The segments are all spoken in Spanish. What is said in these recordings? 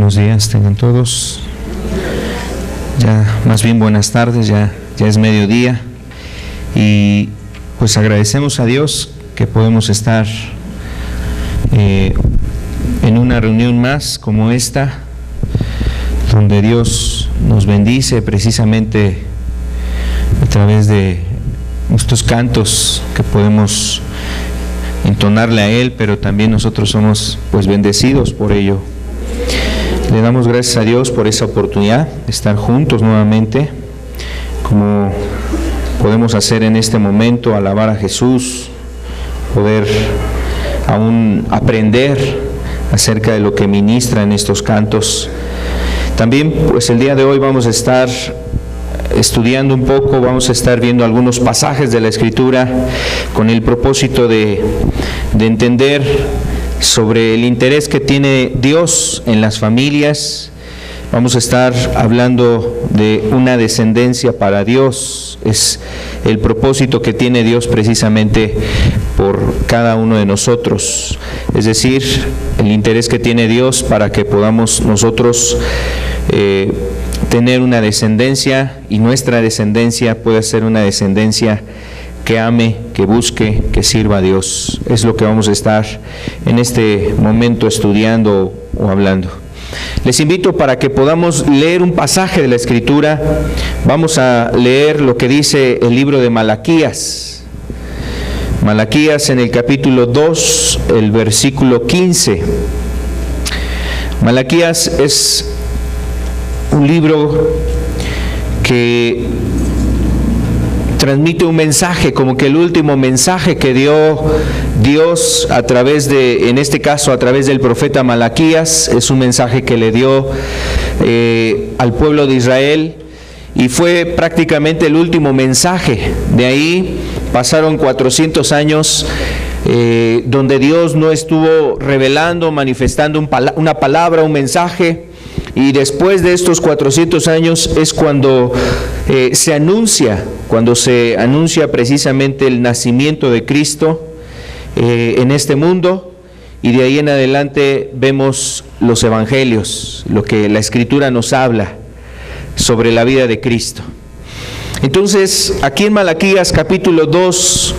Buenos días tengan todos. Ya más bien buenas tardes, ya es mediodía. Y pues agradecemos a Dios que podemos estar en una reunión más como esta, donde Dios nos bendice precisamente a través de estos cantos que podemos entonarle a Él, pero también nosotros somos pues bendecidos por ello. Le damos gracias a Dios por esa oportunidad de estar juntos nuevamente, como podemos hacer en este momento, alabar a Jesús, poder aún aprender acerca de lo que ministra en estos cantos. También pues el día de hoy vamos a estar estudiando un poco, vamos a estar viendo algunos pasajes de la Escritura con el propósito de entender sobre el interés que tiene Dios en las familias. Vamos a estar hablando de una descendencia para Dios. Es el propósito que tiene Dios precisamente por cada uno de nosotros. Es decir, el interés que tiene Dios para que podamos nosotros tener una descendencia, y nuestra descendencia pueda ser una descendencia que ame, que busque, que sirva a Dios. Es lo que vamos a estar en este momento estudiando o hablando. Les invito para que podamos leer un pasaje de la Escritura. Vamos a leer lo que dice el libro de Malaquías. Malaquías en el capítulo 2, el versículo 15. Malaquías es un libro que transmite un mensaje, como que el último mensaje que dio Dios a través de, en este caso a través del profeta Malaquías, es un mensaje que le dio al pueblo de Israel, y fue prácticamente el último mensaje. De ahí pasaron 400 años donde Dios no estuvo revelando, manifestando una palabra, un mensaje. Y después de estos 400 años es cuando se anuncia precisamente el nacimiento de Cristo en este mundo, y de ahí en adelante vemos los evangelios, lo que la Escritura nos habla sobre la vida de Cristo. Entonces, aquí en Malaquías capítulo 2,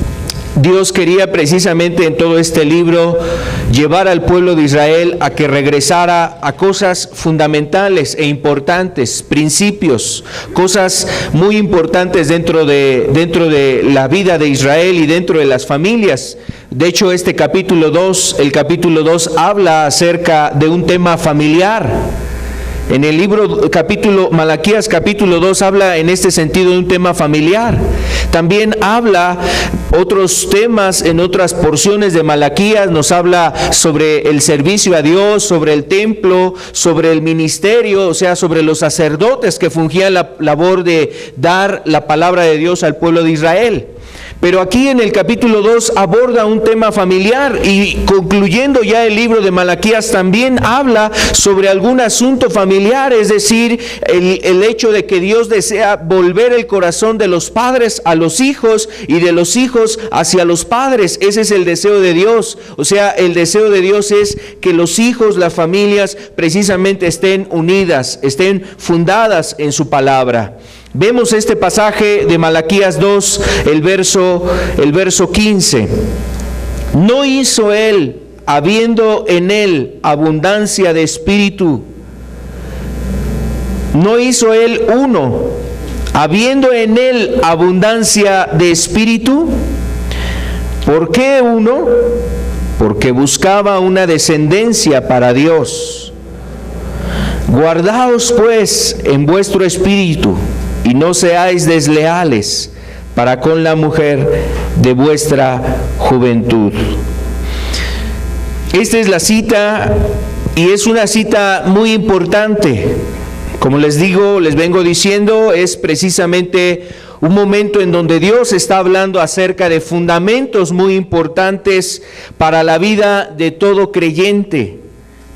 Dios quería precisamente en todo este libro llevar al pueblo de Israel a que regresara a cosas fundamentales e importantes, principios, cosas muy importantes dentro de la vida de Israel y dentro de las familias. De hecho, este capítulo 2, el capítulo 2 habla acerca de un tema familiar. En el libro Malaquías capítulo 2 habla en este sentido de un tema familiar. También habla otros temas en otras porciones de Malaquías. Nos habla sobre el servicio a Dios, sobre el templo, sobre el ministerio, o sea, sobre los sacerdotes que fungían la labor de dar la palabra de Dios al pueblo de Israel. Pero aquí en el capítulo 2 aborda un tema familiar, y concluyendo ya el libro de Malaquías también habla sobre algún asunto familiar, es decir, el hecho de que Dios desea volver el corazón de los padres a los hijos y de los hijos hacia los padres. Ese es el deseo de Dios. O sea, el deseo de Dios es que los hijos, las familias, precisamente estén unidas, estén fundadas en su palabra. Vemos este pasaje de Malaquías 2, el verso 15. ¿No hizo él, habiendo en él abundancia de espíritu? ¿No hizo él uno, habiendo en él abundancia de espíritu? ¿Por qué uno? Porque buscaba una descendencia para Dios. Guardaos pues en vuestro espíritu, y no seáis desleales para con la mujer de vuestra juventud. Esta es la cita, y es una cita muy importante. Como les vengo diciendo, es precisamente un momento en donde Dios está hablando acerca de fundamentos muy importantes para la vida de todo creyente,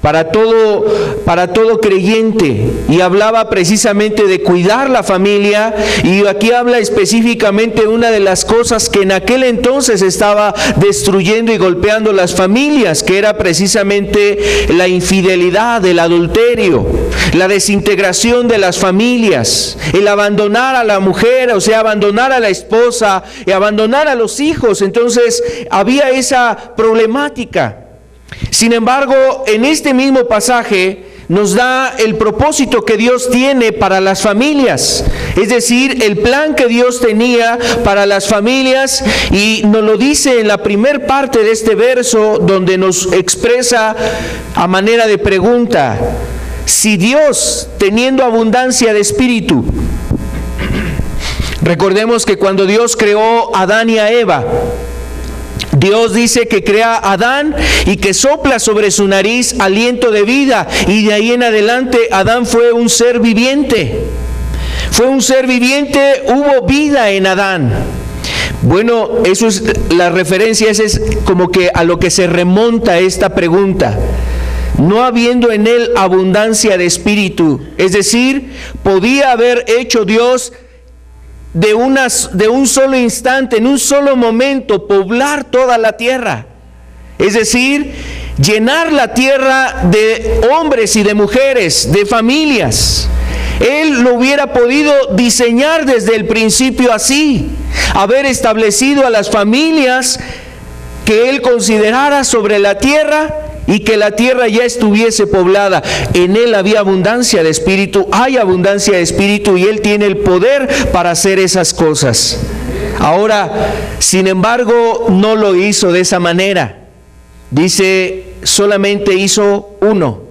para todo creyente, y hablaba precisamente de cuidar la familia, y aquí habla específicamente de una de las cosas que en aquel entonces estaba destruyendo y golpeando las familias, que era precisamente la infidelidad, el adulterio, la desintegración de las familias, el abandonar a la mujer, o sea, abandonar a la esposa y abandonar a los hijos. Entonces había esa problemática. Sin embargo, en este mismo pasaje nos da el propósito que Dios tiene para las familias, es decir, el plan que Dios tenía para las familias, y nos lo dice en la primer parte de este verso, donde nos expresa a manera de pregunta: si Dios, teniendo abundancia de espíritu, recordemos que cuando Dios creó a Adán y a Eva, Dios dice que crea a Adán y que sopla sobre su nariz aliento de vida, y de ahí en adelante Adán fue un ser viviente. Fue un ser viviente, hubo vida en Adán. Bueno, eso es la referencia, esa es como que a lo que se remonta esta pregunta. No habiendo en él abundancia de espíritu, es decir, podía haber hecho Dios de un solo instante, en un solo momento, poblar toda la tierra, es decir, llenar la tierra de hombres y de mujeres, de familias. Él lo hubiera podido diseñar desde el principio así, haber establecido a las familias que Él considerara sobre la tierra, y que la tierra ya estuviese poblada. En Él había abundancia de espíritu, hay abundancia de espíritu, y Él tiene el poder para hacer esas cosas. Ahora, sin embargo, no lo hizo de esa manera. Dice, solamente hizo uno,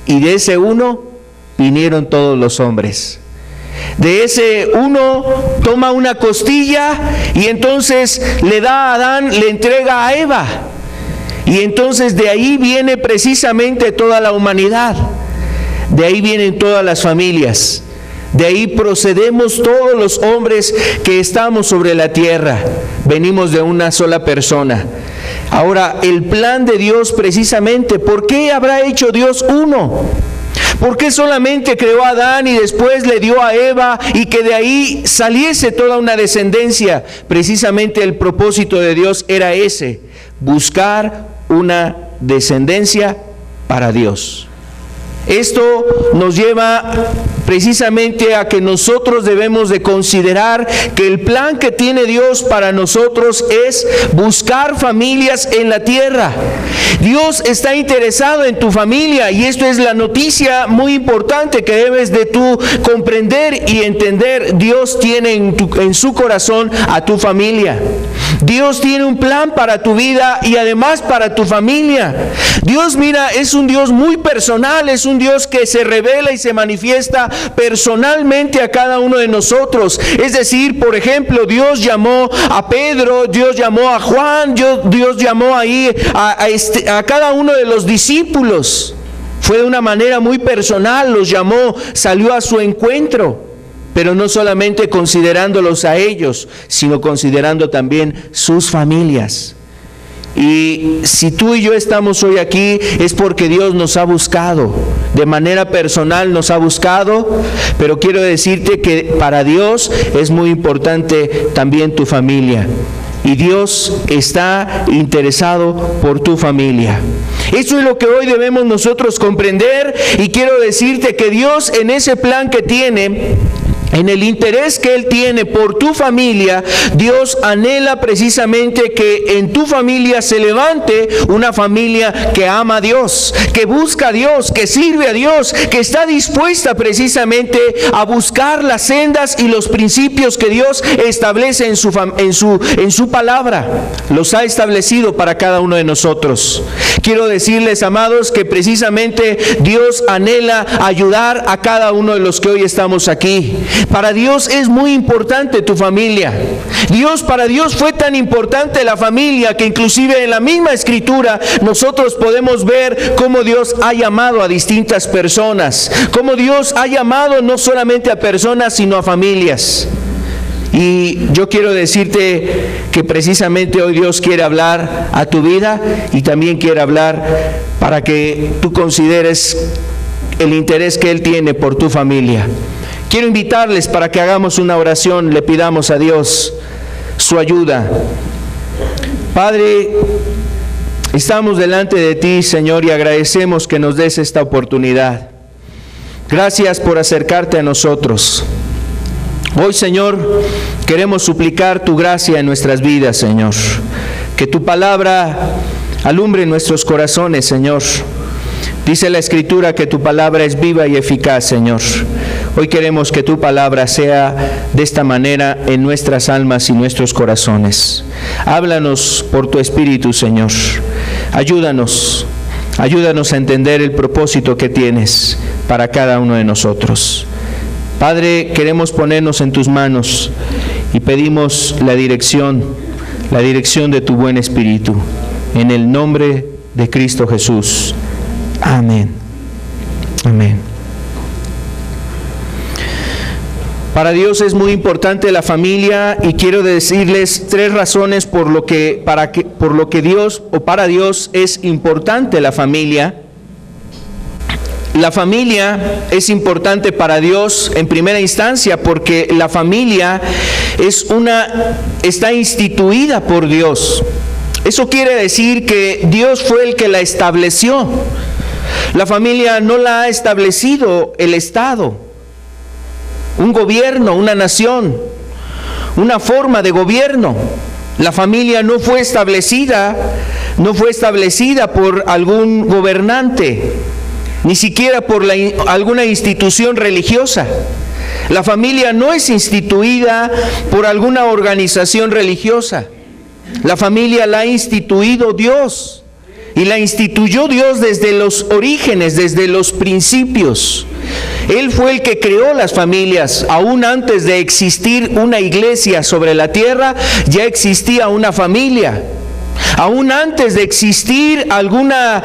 y de ese uno vinieron todos los hombres. De ese uno toma una costilla, y entonces le da a Adán, le entrega a Eva. Y entonces de ahí viene precisamente toda la humanidad, de ahí vienen todas las familias, de ahí procedemos todos los hombres que estamos sobre la tierra, venimos de una sola persona. Ahora, el plan de Dios precisamente, ¿por qué habrá hecho Dios uno? ¿Por qué solamente creó a Adán y después le dio a Eva, y que de ahí saliese toda una descendencia? Precisamente el propósito de Dios era ese: buscar una descendencia para Dios. Esto nos lleva precisamente a que nosotros debemos de considerar que el plan que tiene Dios para nosotros es buscar familias en la tierra. Dios está interesado en tu familia, y esto es la noticia muy importante que debes de tú comprender y entender. Dios tiene en su corazón a tu familia. Dios tiene un plan para tu vida y además para tu familia. Dios, mira, es un Dios muy personal, es un Dios que se revela y se manifiesta personalmente a cada uno de nosotros. Es decir, por ejemplo, Dios llamó a Pedro, Dios llamó a Juan, Dios llamó ahí a cada uno de los discípulos. Fue de una manera muy personal, los llamó, salió a su encuentro. Pero no solamente considerándolos a ellos, sino considerando también sus familias. Y si tú y yo estamos hoy aquí, es porque Dios nos ha buscado, de manera personal nos ha buscado, pero quiero decirte que para Dios es muy importante también tu familia. Y Dios está interesado por tu familia. Eso es lo que hoy debemos nosotros comprender, y quiero decirte que Dios, en ese plan que tiene, en el interés que Él tiene por tu familia, Dios anhela precisamente que en tu familia se levante una familia que ama a Dios, que busca a Dios, que sirve a Dios, que está dispuesta precisamente a buscar las sendas y los principios que Dios establece en su palabra. Los ha establecido para cada uno de nosotros. Quiero decirles, amados, que precisamente Dios anhela ayudar a cada uno de los que hoy estamos aquí. Para Dios es muy importante tu familia. Para Dios fue tan importante la familia que inclusive en la misma Escritura nosotros podemos ver cómo Dios ha llamado a distintas personas, cómo Dios ha llamado no solamente a personas sino a familias. Y yo quiero decirte que precisamente hoy Dios quiere hablar a tu vida y también quiere hablar para que tú consideres el interés que Él tiene por tu familia. Quiero invitarles para que hagamos una oración, le pidamos a Dios su ayuda. Padre, estamos delante de ti, Señor, y agradecemos que nos des esta oportunidad. Gracias por acercarte a nosotros. Hoy, Señor, queremos suplicar tu gracia en nuestras vidas, Señor. Que tu palabra alumbre nuestros corazones, Señor. Dice la Escritura que tu palabra es viva y eficaz, Señor. Hoy queremos que tu palabra sea de esta manera en nuestras almas y nuestros corazones. Háblanos por tu Espíritu, Señor. Ayúdanos a entender el propósito que tienes para cada uno de nosotros. Padre, queremos ponernos en tus manos y pedimos la dirección de tu buen Espíritu. En el nombre de Cristo Jesús. Amén. Amén. Para Dios es muy importante la familia y quiero decirles 3 razones para Dios es importante la familia. La familia es importante para Dios en primera instancia porque la familia está instituida por Dios. Eso quiere decir que Dios fue el que la estableció. La familia no la ha establecido el Estado, un gobierno, una nación, una forma de gobierno. La familia no fue establecida por algún gobernante, ni siquiera por alguna institución religiosa. La familia no es instituida por alguna organización religiosa. La familia la ha instituido Dios. Y la instituyó Dios desde los orígenes, desde los principios. Él fue el que creó las familias. Aún antes de existir una iglesia sobre la tierra, ya existía una familia. Aún antes de existir alguna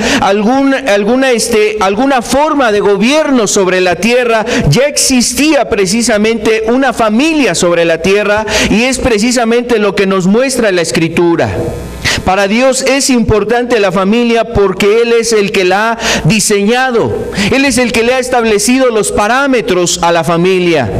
forma de gobierno sobre la tierra, ya existía precisamente una familia sobre la tierra, y es precisamente lo que nos muestra la Escritura. Para Dios es importante la familia porque Él es el que la ha diseñado. Él es el que le ha establecido los parámetros a la familia.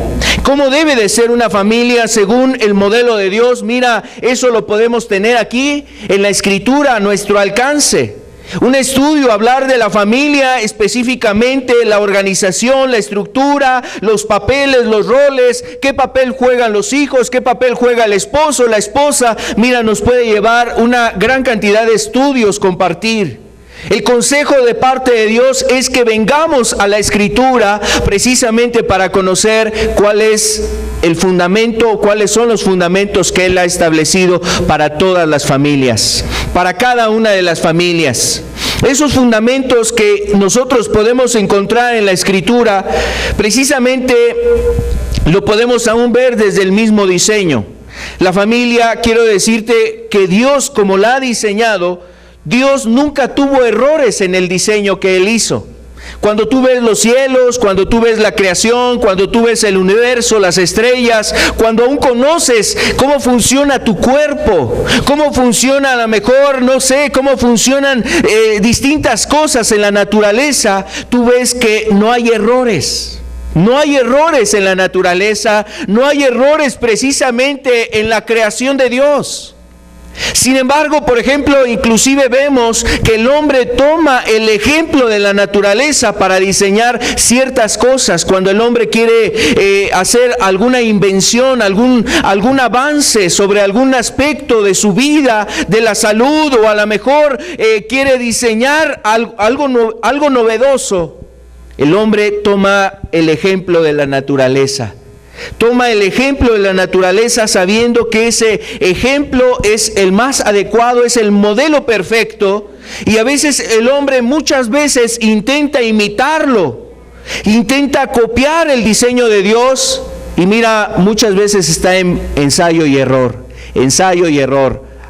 ¿Cómo debe de ser una familia según el modelo de Dios? Mira, eso lo podemos tener aquí en la Escritura a nuestro alcance. Un estudio, hablar de la familia, específicamente la organización, la estructura, los papeles, los roles, qué papel juegan los hijos, qué papel juega el esposo, la esposa. Mira, nos puede llevar una gran cantidad de estudios compartir. El consejo de parte de Dios es que vengamos a la Escritura precisamente para conocer cuál es el fundamento o cuáles son los fundamentos que Él ha establecido para todas las familias, para cada una de las familias. Esos fundamentos que nosotros podemos encontrar en la Escritura, precisamente lo podemos aún ver desde el mismo diseño. La familia, quiero decirte que Dios, como la ha diseñado, Dios nunca tuvo errores en el diseño que Él hizo. Cuando tú ves los cielos, cuando tú ves la creación, cuando tú ves el universo, las estrellas, cuando aún conoces cómo funciona tu cuerpo, cómo funciona, a lo mejor, no sé, cómo funcionan distintas cosas en la naturaleza, tú ves que no hay errores. No hay errores en la naturaleza, no hay errores precisamente en la creación de Dios. Sin embargo, por ejemplo, inclusive vemos que el hombre toma el ejemplo de la naturaleza para diseñar ciertas cosas. Cuando el hombre quiere hacer alguna invención, algún avance sobre algún aspecto de su vida, de la salud, o a lo mejor quiere diseñar algo novedoso, el hombre toma el ejemplo de la naturaleza. Toma el ejemplo de la naturaleza sabiendo que ese ejemplo es el más adecuado, es el modelo perfecto, y a veces el hombre muchas veces intenta imitarlo, intenta copiar el diseño de Dios, y mira, muchas veces está en ensayo y error,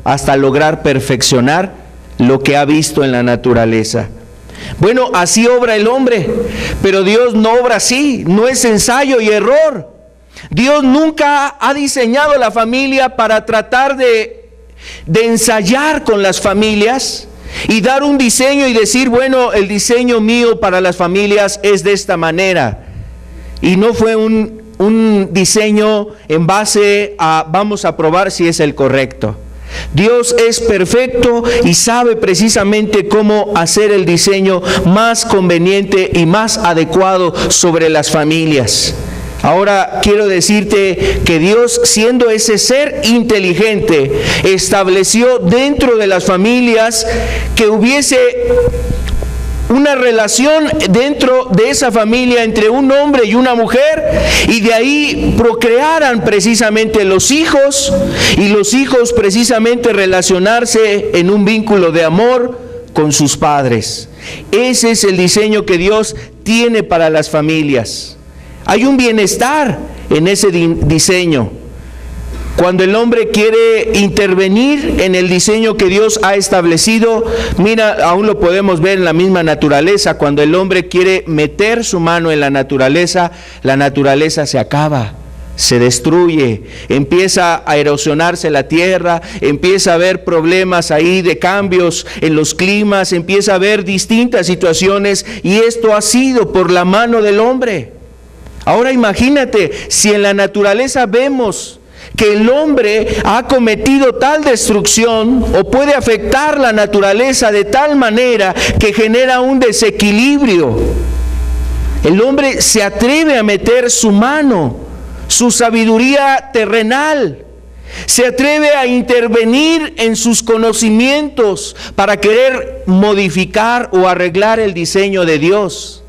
hasta lograr perfeccionar lo que ha visto en la naturaleza. Bueno, así obra el hombre, pero Dios no obra así, no es ensayo y error. Dios nunca ha diseñado la familia para tratar de ensayar con las familias y dar un diseño y decir, bueno, el diseño mío para las familias es de esta manera. Y no fue un diseño en base a vamos a probar si es el correcto. Dios es perfecto y sabe precisamente cómo hacer el diseño más conveniente y más adecuado sobre las familias. Ahora quiero decirte que Dios, siendo ese ser inteligente, estableció dentro de las familias que hubiese una relación dentro de esa familia entre un hombre y una mujer, y de ahí procrearan precisamente los hijos, y los hijos precisamente relacionarse en un vínculo de amor con sus padres. Ese es el diseño que Dios tiene para las familias. Hay un bienestar en ese diseño. Cuando el hombre quiere intervenir en el diseño que Dios ha establecido, mira, aún lo podemos ver en la misma naturaleza. Cuando el hombre quiere meter su mano en la naturaleza se acaba, se destruye, empieza a erosionarse la tierra, empieza a haber problemas ahí de cambios en los climas, empieza a haber distintas situaciones, y esto ha sido por la mano del hombre. Ahora imagínate, si en la naturaleza vemos que el hombre ha cometido tal destrucción o puede afectar la naturaleza de tal manera que genera un desequilibrio, el hombre se atreve a meter su mano, su sabiduría terrenal, se atreve a intervenir en sus conocimientos para querer modificar o arreglar el diseño de Dios.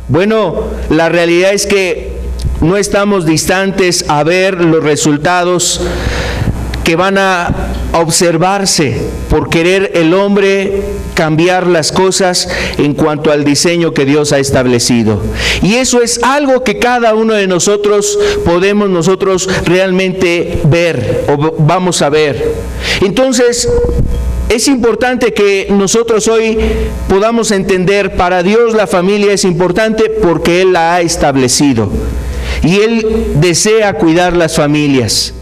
Bueno, la realidad es que no estamos distantes a ver los resultados que van a observarse por querer el hombre cambiar las cosas en cuanto al diseño que Dios ha establecido. Y eso es algo que cada uno de nosotros podemos realmente ver o vamos a ver. Entonces, es importante que nosotros hoy podamos entender, para Dios la familia es importante porque Él la ha establecido. Y Él desea cuidar las familias.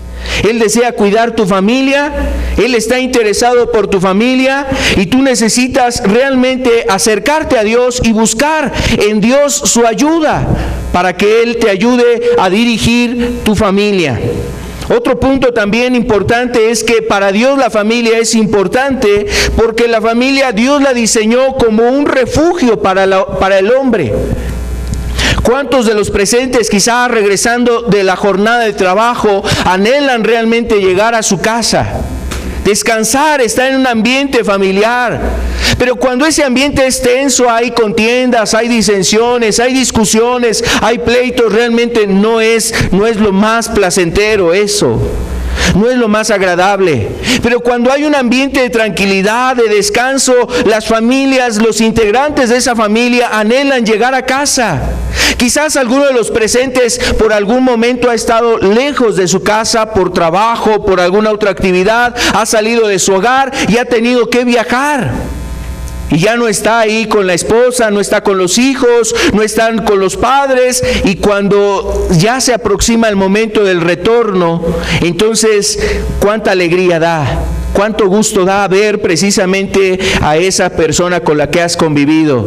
Él desea cuidar tu familia, Él está interesado por tu familia, y tú necesitas realmente acercarte a Dios y buscar en Dios su ayuda para que Él te ayude a dirigir tu familia. Otro punto también importante es que para Dios la familia es importante porque la familia Dios la diseñó como un refugio para el hombre. ¿Cuántos de los presentes, quizás regresando de la jornada de trabajo, anhelan realmente llegar a su casa, descansar, estar en un ambiente familiar? Pero cuando ese ambiente es tenso, hay contiendas, hay disensiones, hay discusiones, hay pleitos, realmente no es lo más placentero eso. No es lo más agradable. Pero cuando hay un ambiente de tranquilidad, de descanso, las familias, los integrantes de esa familia anhelan llegar a casa. Quizás alguno de los presentes por algún momento ha estado lejos de su casa por trabajo, por alguna otra actividad, ha salido de su hogar y ha tenido que viajar. Y ya no está ahí con la esposa, no está con los hijos, no están con los padres, y cuando ya se aproxima el momento del retorno, entonces cuánta alegría da, cuánto gusto da ver precisamente a esa persona con la que has convivido.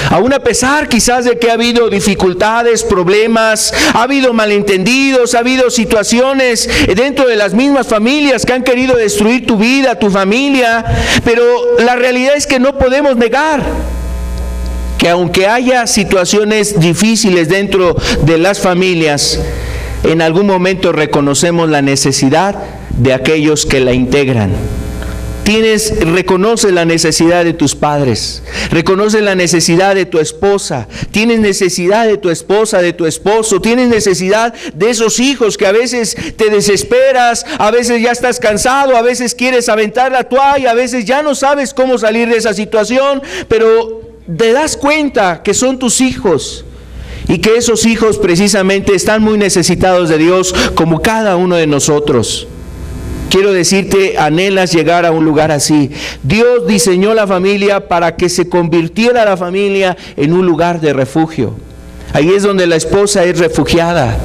Aún a pesar quizás de que ha habido dificultades, problemas, ha habido malentendidos, ha habido situaciones dentro de las mismas familias que han querido destruir tu vida, tu familia, pero la realidad es que no podemos negar que aunque haya situaciones difíciles dentro de las familias, en algún momento reconocemos la necesidad de aquellos que la integran. Reconoce la necesidad de tus padres, reconoce la necesidad de tu esposa, tienes necesidad de tu esposa, de tu esposo, tienes necesidad de esos hijos que a veces te desesperas, a veces ya estás cansado, a veces quieres aventar la toalla, a veces ya no sabes cómo salir de esa situación, pero te das cuenta que son tus hijos y que esos hijos precisamente están muy necesitados de Dios como cada uno de nosotros. Quiero decirte, anhelas llegar a un lugar así. Dios diseñó la familia para que se convirtiera la familia en un lugar de refugio. Ahí es donde la esposa es refugiada.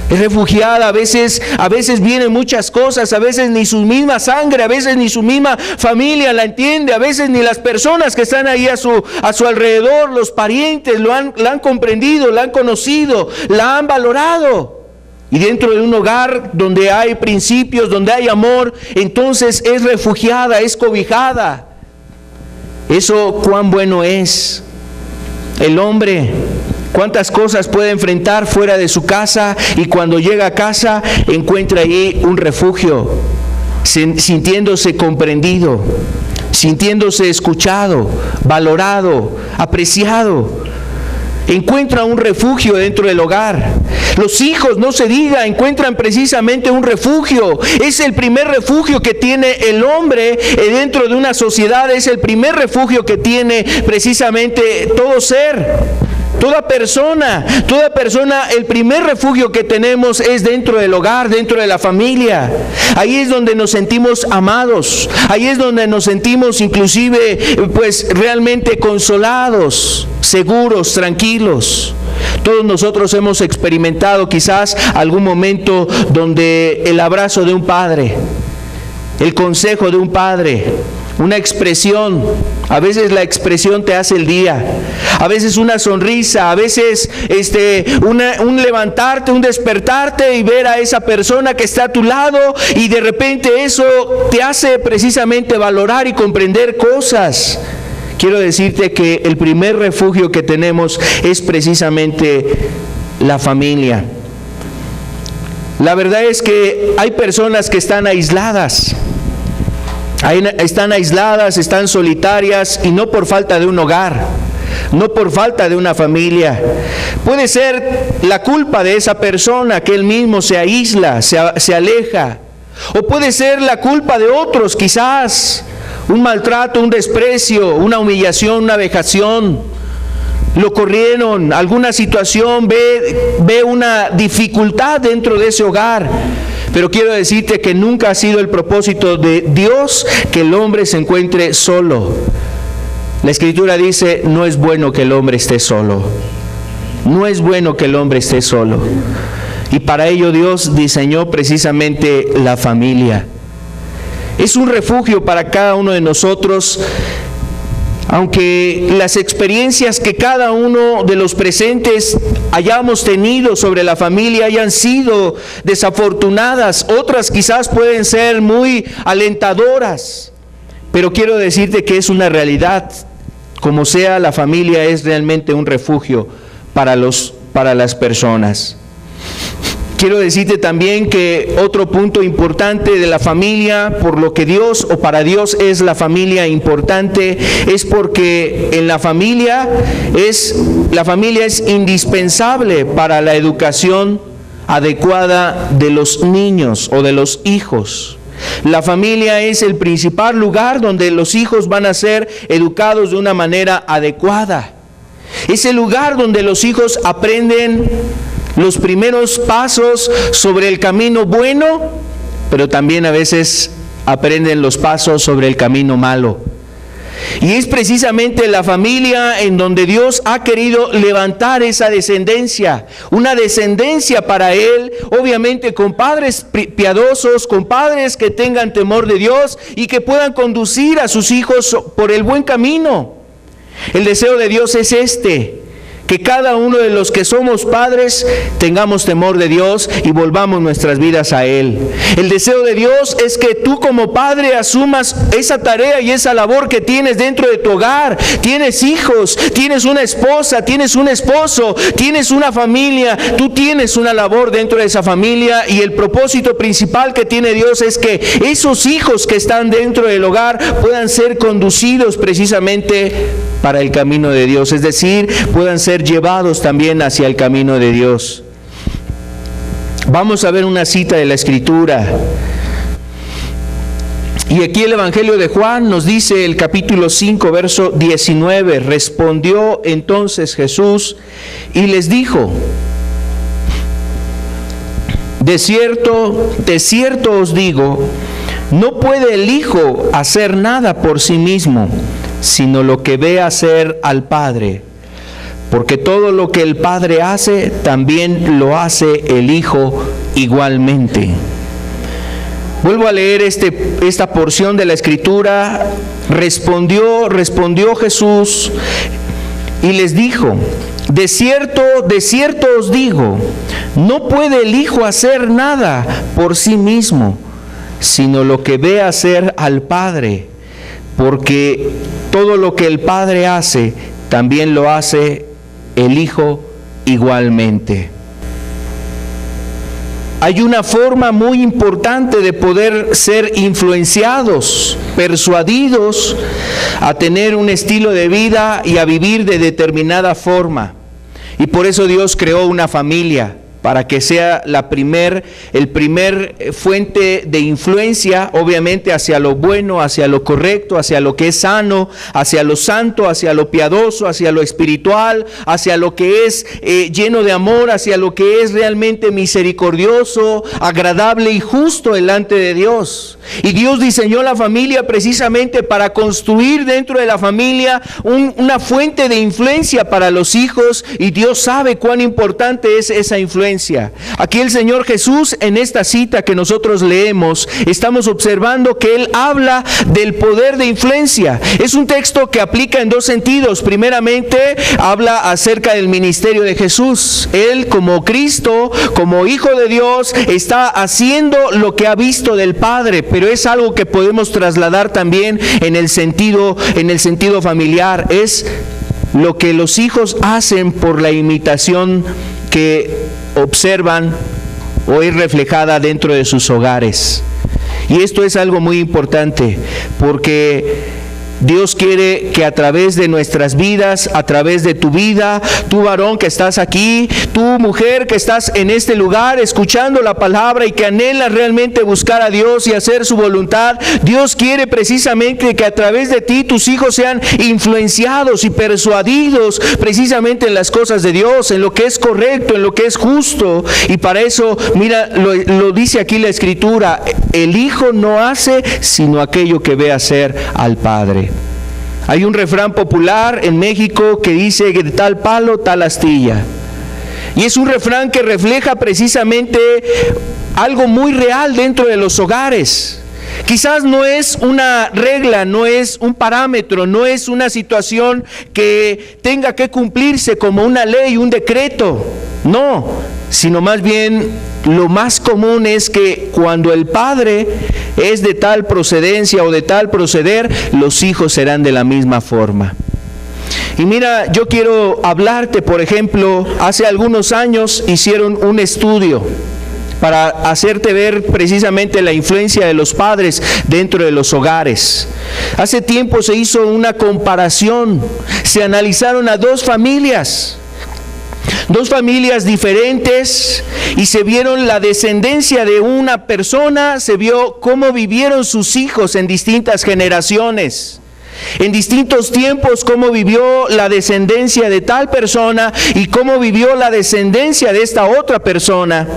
Es refugiada, a veces vienen muchas cosas, a veces ni su misma sangre, a veces ni su misma familia la entiende, a veces ni las personas que están ahí a su alrededor, los parientes, la han comprendido, la han conocido, la han valorado. Y dentro de un hogar donde hay principios, donde hay amor, entonces es refugiada, es cobijada. Eso cuán bueno es. El hombre, cuántas cosas puede enfrentar fuera de su casa, y cuando llega a casa encuentra ahí un refugio, sintiéndose comprendido, sintiéndose escuchado, valorado, apreciado. Encuentra un refugio dentro del hogar. Los hijos, no se diga, encuentran precisamente un refugio. Es el primer refugio que tiene el hombre dentro de una sociedad. Es el primer refugio que tiene precisamente todo ser. Toda persona, el primer refugio que tenemos es dentro del hogar, dentro de la familia. Ahí es donde nos sentimos amados. Ahí es donde nos sentimos inclusive, pues realmente consolados, seguros, tranquilos. Todos nosotros hemos experimentado quizás algún momento donde el abrazo de un padre, el consejo de un padre, una expresión, a veces la expresión te hace el día, a veces una sonrisa, a veces un levantarte, un despertarte y ver a esa persona que está a tu lado, y de repente eso te hace precisamente valorar y comprender cosas. Quiero decirte que el primer refugio que tenemos es precisamente la familia. La verdad es que hay personas que están aisladas. Están solitarias, y no por falta de un hogar, no por falta de una familia. Puede ser la culpa de esa persona, que él mismo se aísla, se aleja. O puede ser la culpa de otros, quizás un maltrato, un desprecio, una humillación, una vejación. Lo corrieron, alguna situación, ve una dificultad dentro de ese hogar. Pero quiero decirte que nunca ha sido el propósito de Dios que el hombre se encuentre solo. La Escritura dice, no es bueno que el hombre esté solo. No es bueno que el hombre esté solo. Y para ello Dios diseñó precisamente la familia. Es un refugio para cada uno de nosotros. Aunque las experiencias que cada uno de los presentes hayamos tenido sobre la familia hayan sido desafortunadas, otras quizás pueden ser muy alentadoras, pero quiero decirte que es una realidad. Como sea, la familia es realmente un refugio para las personas. Quiero decirte también que otro punto importante de la familia, por lo que Dios o para Dios es la familia importante, es porque en la familia es indispensable para la educación adecuada de los niños o de los hijos. La familia es el principal lugar donde los hijos van a ser educados de una manera adecuada. Es el lugar donde los hijos aprenden los primeros pasos sobre el camino bueno, pero también a veces aprenden los pasos sobre el camino malo. Y es precisamente la familia en donde Dios ha querido levantar esa descendencia, una descendencia para Él, obviamente con padres piadosos, con padres que tengan temor de Dios y que puedan conducir a sus hijos por el buen camino. El deseo de Dios es que cada uno de los que somos padres tengamos temor de Dios y volvamos nuestras vidas a Él. El deseo de Dios es que tú como padre asumas esa tarea y esa labor que tienes dentro de tu hogar. Tienes hijos, tienes una esposa, tienes un esposo, tienes una familia, tú tienes una labor dentro de esa familia, y el propósito principal que tiene Dios es que esos hijos que están dentro del hogar puedan ser conducidos precisamente para el camino de Dios, es decir, puedan ser llevados también hacia el camino de Dios. Vamos a ver una cita de la Escritura. Y aquí el Evangelio de Juan nos dice, el capítulo 5, verso 19, respondió entonces Jesús y les dijo, de cierto os digo, no puede el Hijo hacer nada por sí mismo, sino lo que ve hacer al Padre. porque todo lo que el Padre hace, también lo hace el Hijo igualmente. Vuelvo a leer esta porción de la Escritura. Respondió Jesús y les dijo: de cierto os digo, no puede el Hijo hacer nada por sí mismo, sino lo que ve hacer al Padre, porque todo lo que el Padre hace, también lo hace el Hijo igualmente. Hay una forma muy importante de poder ser influenciados, persuadidos a tener un estilo de vida y a vivir de determinada forma. Y por eso Dios creó una familia, para que sea el primer fuente de influencia, obviamente hacia lo bueno, hacia lo correcto, hacia lo que es sano, hacia lo santo, hacia lo piadoso, hacia lo espiritual, hacia lo que es lleno de amor, hacia lo que es realmente misericordioso, agradable y justo delante de Dios. Y Dios diseñó la familia precisamente para construir dentro de la familia una fuente de influencia para los hijos, y Dios sabe cuán importante es esa influencia. Aquí el Señor Jesús, en esta cita que nosotros leemos, estamos observando que Él habla del poder de influencia. Es un texto que aplica en dos sentidos. Primeramente, habla acerca del ministerio de Jesús. Él, como Cristo, como Hijo de Dios, está haciendo lo que ha visto del Padre, pero es algo que podemos trasladar también en el sentido familiar. Es lo que los hijos hacen por la imitación que observan o es reflejada dentro de sus hogares. Y esto es algo muy importante, porque Dios quiere que a través de nuestras vidas, a través de tu vida, tú varón que estás aquí, tú mujer que estás en este lugar escuchando la palabra y que anhelas realmente buscar a Dios y hacer su voluntad, Dios quiere precisamente que a través de ti tus hijos sean influenciados y persuadidos precisamente en las cosas de Dios, en lo que es correcto, en lo que es justo. Y para eso, mira, lo dice aquí la Escritura: el Hijo no hace sino aquello que ve hacer al Padre. Hay un refrán popular en México que dice que de tal palo, tal astilla. Y es un refrán que refleja precisamente algo muy real dentro de los hogares. Quizás no es una regla, no es un parámetro, no es una situación que tenga que cumplirse como una ley, un decreto. No, sino más bien lo más común es que cuando el padre es de tal procedencia o de tal proceder, los hijos serán de la misma forma. Y mira, yo quiero hablarte, por ejemplo, hace algunos años hicieron un estudio para hacerte ver precisamente la influencia de los padres dentro de los hogares. Hace tiempo se hizo una comparación, se analizaron a dos familias diferentes, y se vieron la descendencia de una persona, se vio cómo vivieron sus hijos en distintas generaciones, en distintos tiempos, cómo vivió la descendencia de tal persona y cómo vivió la descendencia de esta otra persona.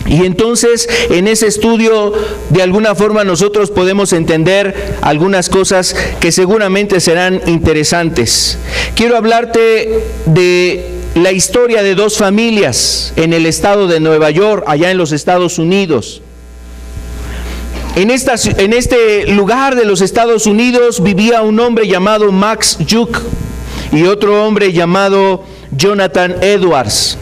Y entonces en ese estudio de alguna forma nosotros podemos entender algunas cosas que seguramente serán interesantes. Quiero hablarte de la historia de dos familias en el estado de Nueva York, allá en los Estados Unidos. En este lugar de los Estados Unidos vivía un hombre llamado Max Juke y otro hombre llamado Jonathan Edwards.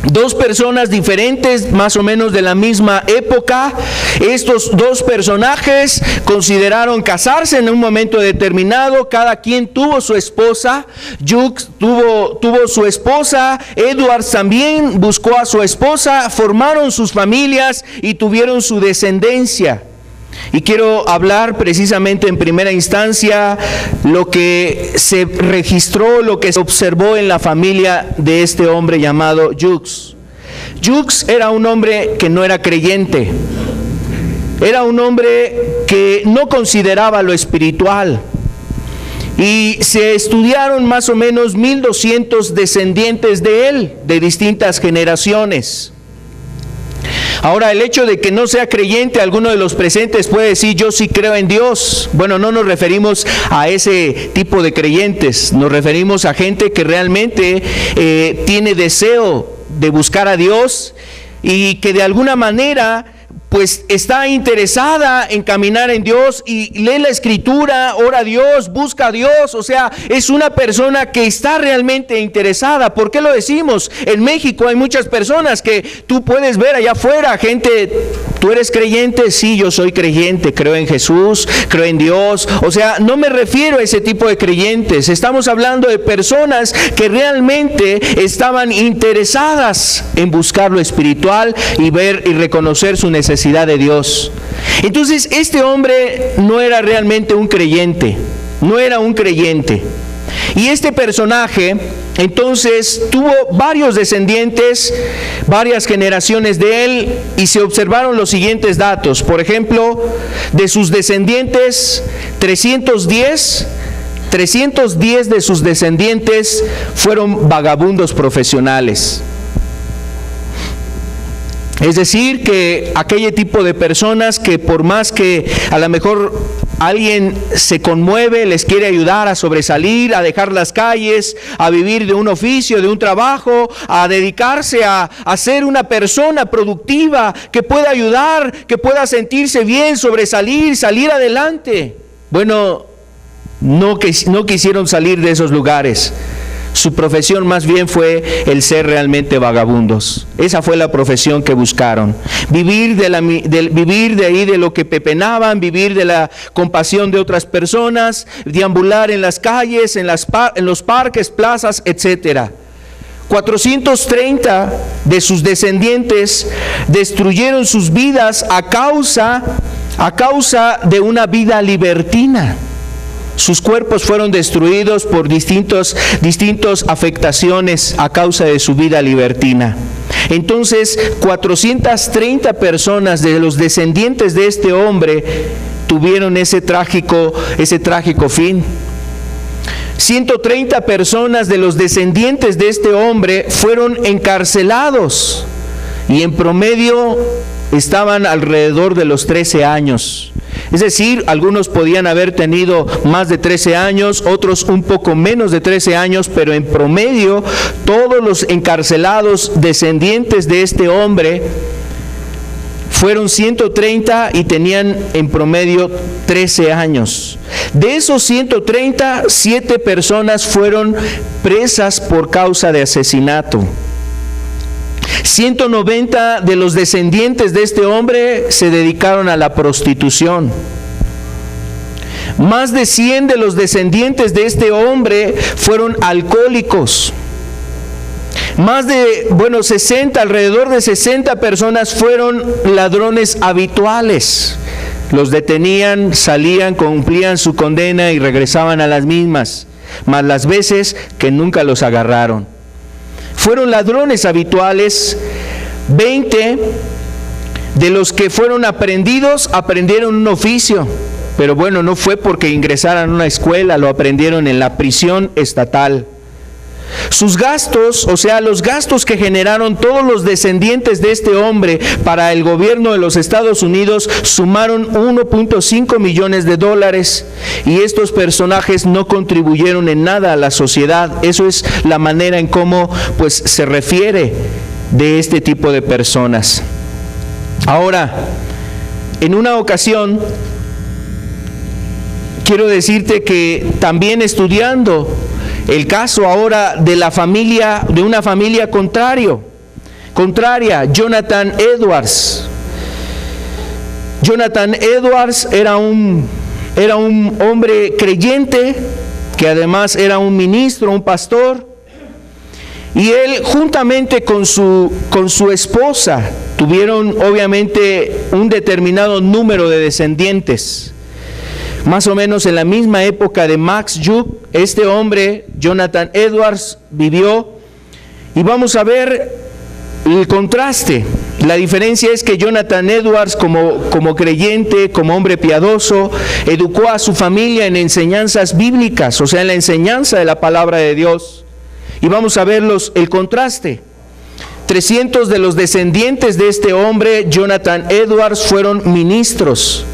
Dos personas diferentes, más o menos de la misma época. Estos dos personajes consideraron casarse en un momento determinado. Cada quien tuvo su esposa. Juke tuvo su esposa. Edwards también buscó a su esposa. Formaron sus familias y tuvieron su descendencia. Y quiero hablar precisamente en primera instancia lo que se registró, lo que se observó en la familia de este hombre llamado Jukes. Jukes era un hombre que no era creyente, era un hombre que no consideraba lo espiritual. Y se estudiaron más o menos 1200 descendientes de él, de distintas generaciones. Ahora, el hecho de que no sea creyente, alguno de los presentes puede decir, yo sí creo en Dios. Bueno, no nos referimos a ese tipo de creyentes, nos referimos a gente que realmente tiene deseo de buscar a Dios y que de alguna manera pues está interesada en caminar en Dios y lee la Escritura, ora a Dios, busca a Dios. O sea, es una persona que está realmente interesada. ¿Por qué lo decimos? En México hay muchas personas que tú puedes ver allá afuera, gente, ¿tú eres creyente? Sí, yo soy creyente, creo en Jesús, creo en Dios. O sea, no me refiero a ese tipo de creyentes. Estamos hablando de personas que realmente estaban interesadas en buscar lo espiritual y ver y reconocer su necesidad de Dios. Entonces, este hombre no era realmente un creyente, no era un creyente. Y este personaje, entonces, tuvo varios descendientes, varias generaciones de él, y se observaron los siguientes datos. Por ejemplo, de sus descendientes, 310 de sus descendientes fueron vagabundos profesionales. Es decir, que aquel tipo de personas que por más que a lo mejor alguien se conmueve, les quiere ayudar a sobresalir, a dejar las calles, a vivir de un oficio, de un trabajo, a dedicarse a ser una persona productiva que pueda ayudar, que pueda sentirse bien, sobresalir, salir adelante. Bueno, no quisieron salir de esos lugares. Su profesión más bien fue el ser realmente vagabundos. Esa fue la profesión que buscaron. Vivir de ahí de lo que pepenaban, vivir de la compasión de otras personas, deambular en las calles, en los parques, plazas, etcétera. 430 de sus descendientes destruyeron sus vidas a causa de una vida libertina. Sus cuerpos fueron destruidos por distintas afectaciones a causa de su vida libertina. Entonces, 430 personas de los descendientes de este hombre tuvieron ese trágico fin. 130 personas de los descendientes de este hombre fueron encarcelados y en promedio estaban alrededor de los 13 años. Es decir, algunos podían haber tenido más de 13 años, otros un poco menos de 13 años, pero en promedio todos los encarcelados descendientes de este hombre fueron 130 y tenían en promedio 13 años. De esos 130, 7 personas fueron presas por causa de asesinato. 190 de los descendientes de este hombre se dedicaron a la prostitución. Más de 100 de los descendientes de este hombre fueron alcohólicos. Alrededor de 60 personas fueron ladrones habituales. Los detenían, salían, cumplían su condena y regresaban a las mismas, más las veces que nunca los agarraron. Fueron ladrones habituales. 20 de los que fueron aprendieron un oficio, pero bueno, no fue porque ingresaran a una escuela, lo aprendieron en la prisión estatal. Sus gastos, o sea, los gastos que generaron todos los descendientes de este hombre para el gobierno de los Estados Unidos sumaron $1.5 millones y estos personajes no contribuyeron en nada a la sociedad. Eso es la manera en cómo pues se refiere de este tipo de personas. Ahora, en una ocasión quiero decirte que también estudiando el caso ahora de una familia contraria, Jonathan Edwards. Jonathan Edwards era un hombre creyente, que además era un ministro, un pastor, y él juntamente con su esposa tuvieron obviamente un determinado número de descendientes. Más o menos en la misma época de Max Jup, este hombre, Jonathan Edwards, vivió, y vamos a ver el contraste. La diferencia es que Jonathan Edwards, como creyente, como hombre piadoso, educó a su familia en enseñanzas bíblicas, o sea, en la enseñanza de la palabra de Dios. Y vamos a ver el contraste. 300 de los descendientes de este hombre, Jonathan Edwards, fueron ministros.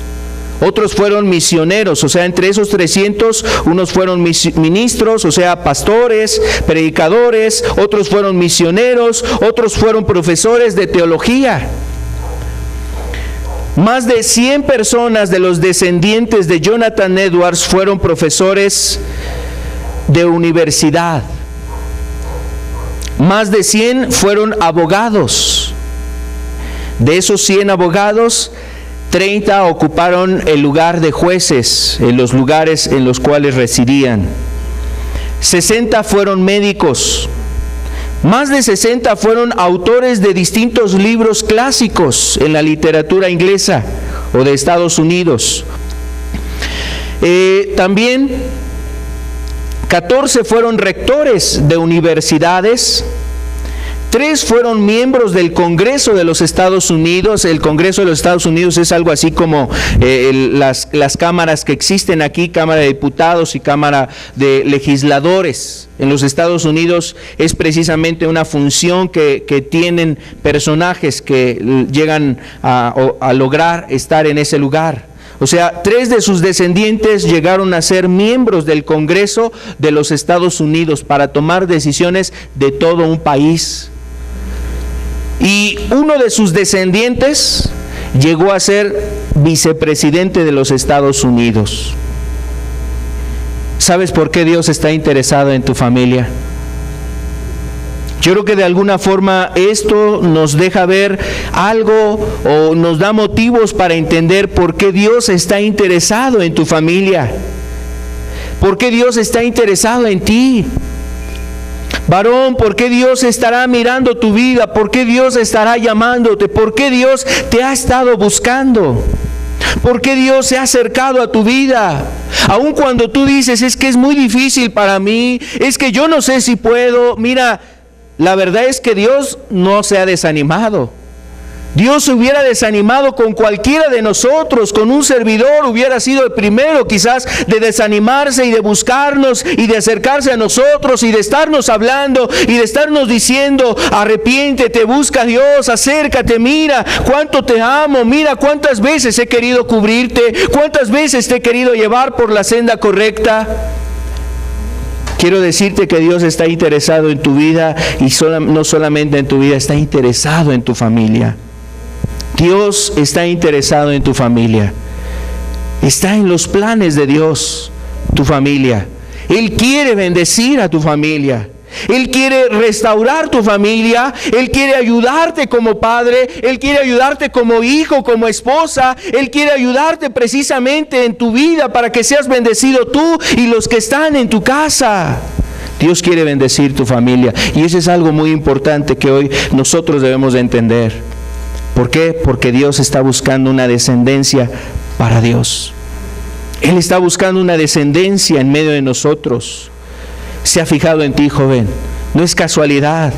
Otros fueron misioneros, o sea, entre esos 300, unos fueron ministros, o sea, pastores, predicadores, otros fueron misioneros, otros fueron profesores de teología. Más de 100 personas de los descendientes de Jonathan Edwards fueron profesores de universidad. Más de 100 fueron abogados. De esos 100 abogados, 30 ocuparon el lugar de jueces en los lugares en los cuales residían. 60 fueron médicos. Más de 60 fueron autores de distintos libros clásicos en la literatura inglesa o de Estados Unidos. También 14 fueron rectores de universidades. 3 fueron miembros del Congreso de los Estados Unidos. El Congreso de los Estados Unidos es algo así como las cámaras que existen aquí, Cámara de Diputados y Cámara de Legisladores. En los Estados Unidos es precisamente una función que tienen personajes que llegan a lograr estar en ese lugar. O sea, 3 de sus descendientes llegaron a ser miembros del Congreso de los Estados Unidos para tomar decisiones de todo un país. Y uno de sus descendientes llegó a ser vicepresidente de los Estados Unidos. ¿Sabes por qué Dios está interesado en tu familia? Yo creo que de alguna forma esto nos deja ver algo o nos da motivos para entender por qué Dios está interesado en tu familia. ¿Por qué Dios está interesado en ti? Varón, ¿por qué Dios estará mirando tu vida? ¿Por qué Dios estará llamándote? ¿Por qué Dios te ha estado buscando? ¿Por qué Dios se ha acercado a tu vida? Aun cuando tú dices, es que es muy difícil para mí, es que yo no sé si puedo. Mira, la verdad es que Dios no se ha desanimado. Dios se hubiera desanimado con cualquiera de nosotros, con un servidor hubiera sido el primero quizás de desanimarse y de buscarnos y de acercarse a nosotros y de estarnos hablando y de estarnos diciendo, arrepiéntete, busca a Dios, acércate, mira cuánto te amo, mira cuántas veces he querido cubrirte, cuántas veces te he querido llevar por la senda correcta. Quiero decirte que Dios está interesado en tu vida y no solamente en tu vida, está interesado en tu familia. Dios está interesado en tu familia. Está en los planes de Dios, tu familia. Él quiere bendecir a tu familia. Él quiere restaurar tu familia. Él quiere ayudarte como padre. Él quiere ayudarte como hijo, como esposa. Él quiere ayudarte precisamente en tu vida para que seas bendecido tú y los que están en tu casa. Dios quiere bendecir tu familia. Y eso es algo muy importante que hoy nosotros debemos de entender. ¿Por qué? Porque Dios está buscando una descendencia para Dios. Él está buscando una descendencia en medio de nosotros. Se ha fijado en ti, joven. No es casualidad.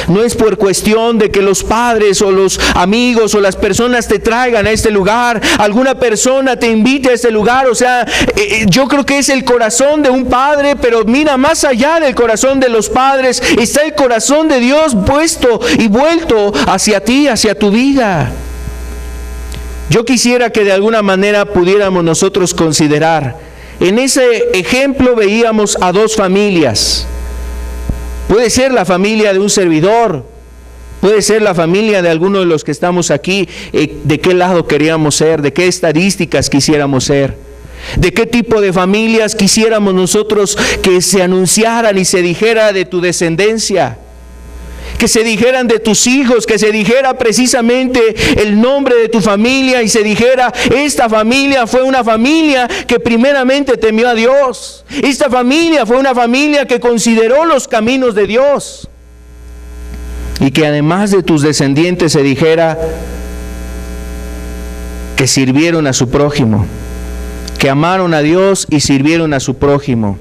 No es por cuestión de que los padres o los amigos o las personas te traigan a este lugar, alguna persona te invite a este lugar. O sea, yo creo que es el corazón de un padre, pero mira, más allá del corazón de los padres está el corazón de Dios puesto y vuelto hacia ti, hacia tu vida. Yo quisiera que de alguna manera pudiéramos nosotros considerar, en ese ejemplo veíamos a 2 familias. Puede ser la familia de un servidor, puede ser la familia de alguno de los que estamos aquí, de qué lado queríamos ser, de qué estadísticas quisiéramos ser, de qué tipo de familias quisiéramos nosotros que se anunciaran y se dijera de tu descendencia, que se dijeran de tus hijos, que se dijera precisamente el nombre de tu familia y se dijera, esta familia fue una familia que primeramente temió a Dios. Esta familia fue una familia que consideró los caminos de Dios. Y que además de tus descendientes se dijera que sirvieron a su prójimo, que amaron a Dios y sirvieron a su prójimo.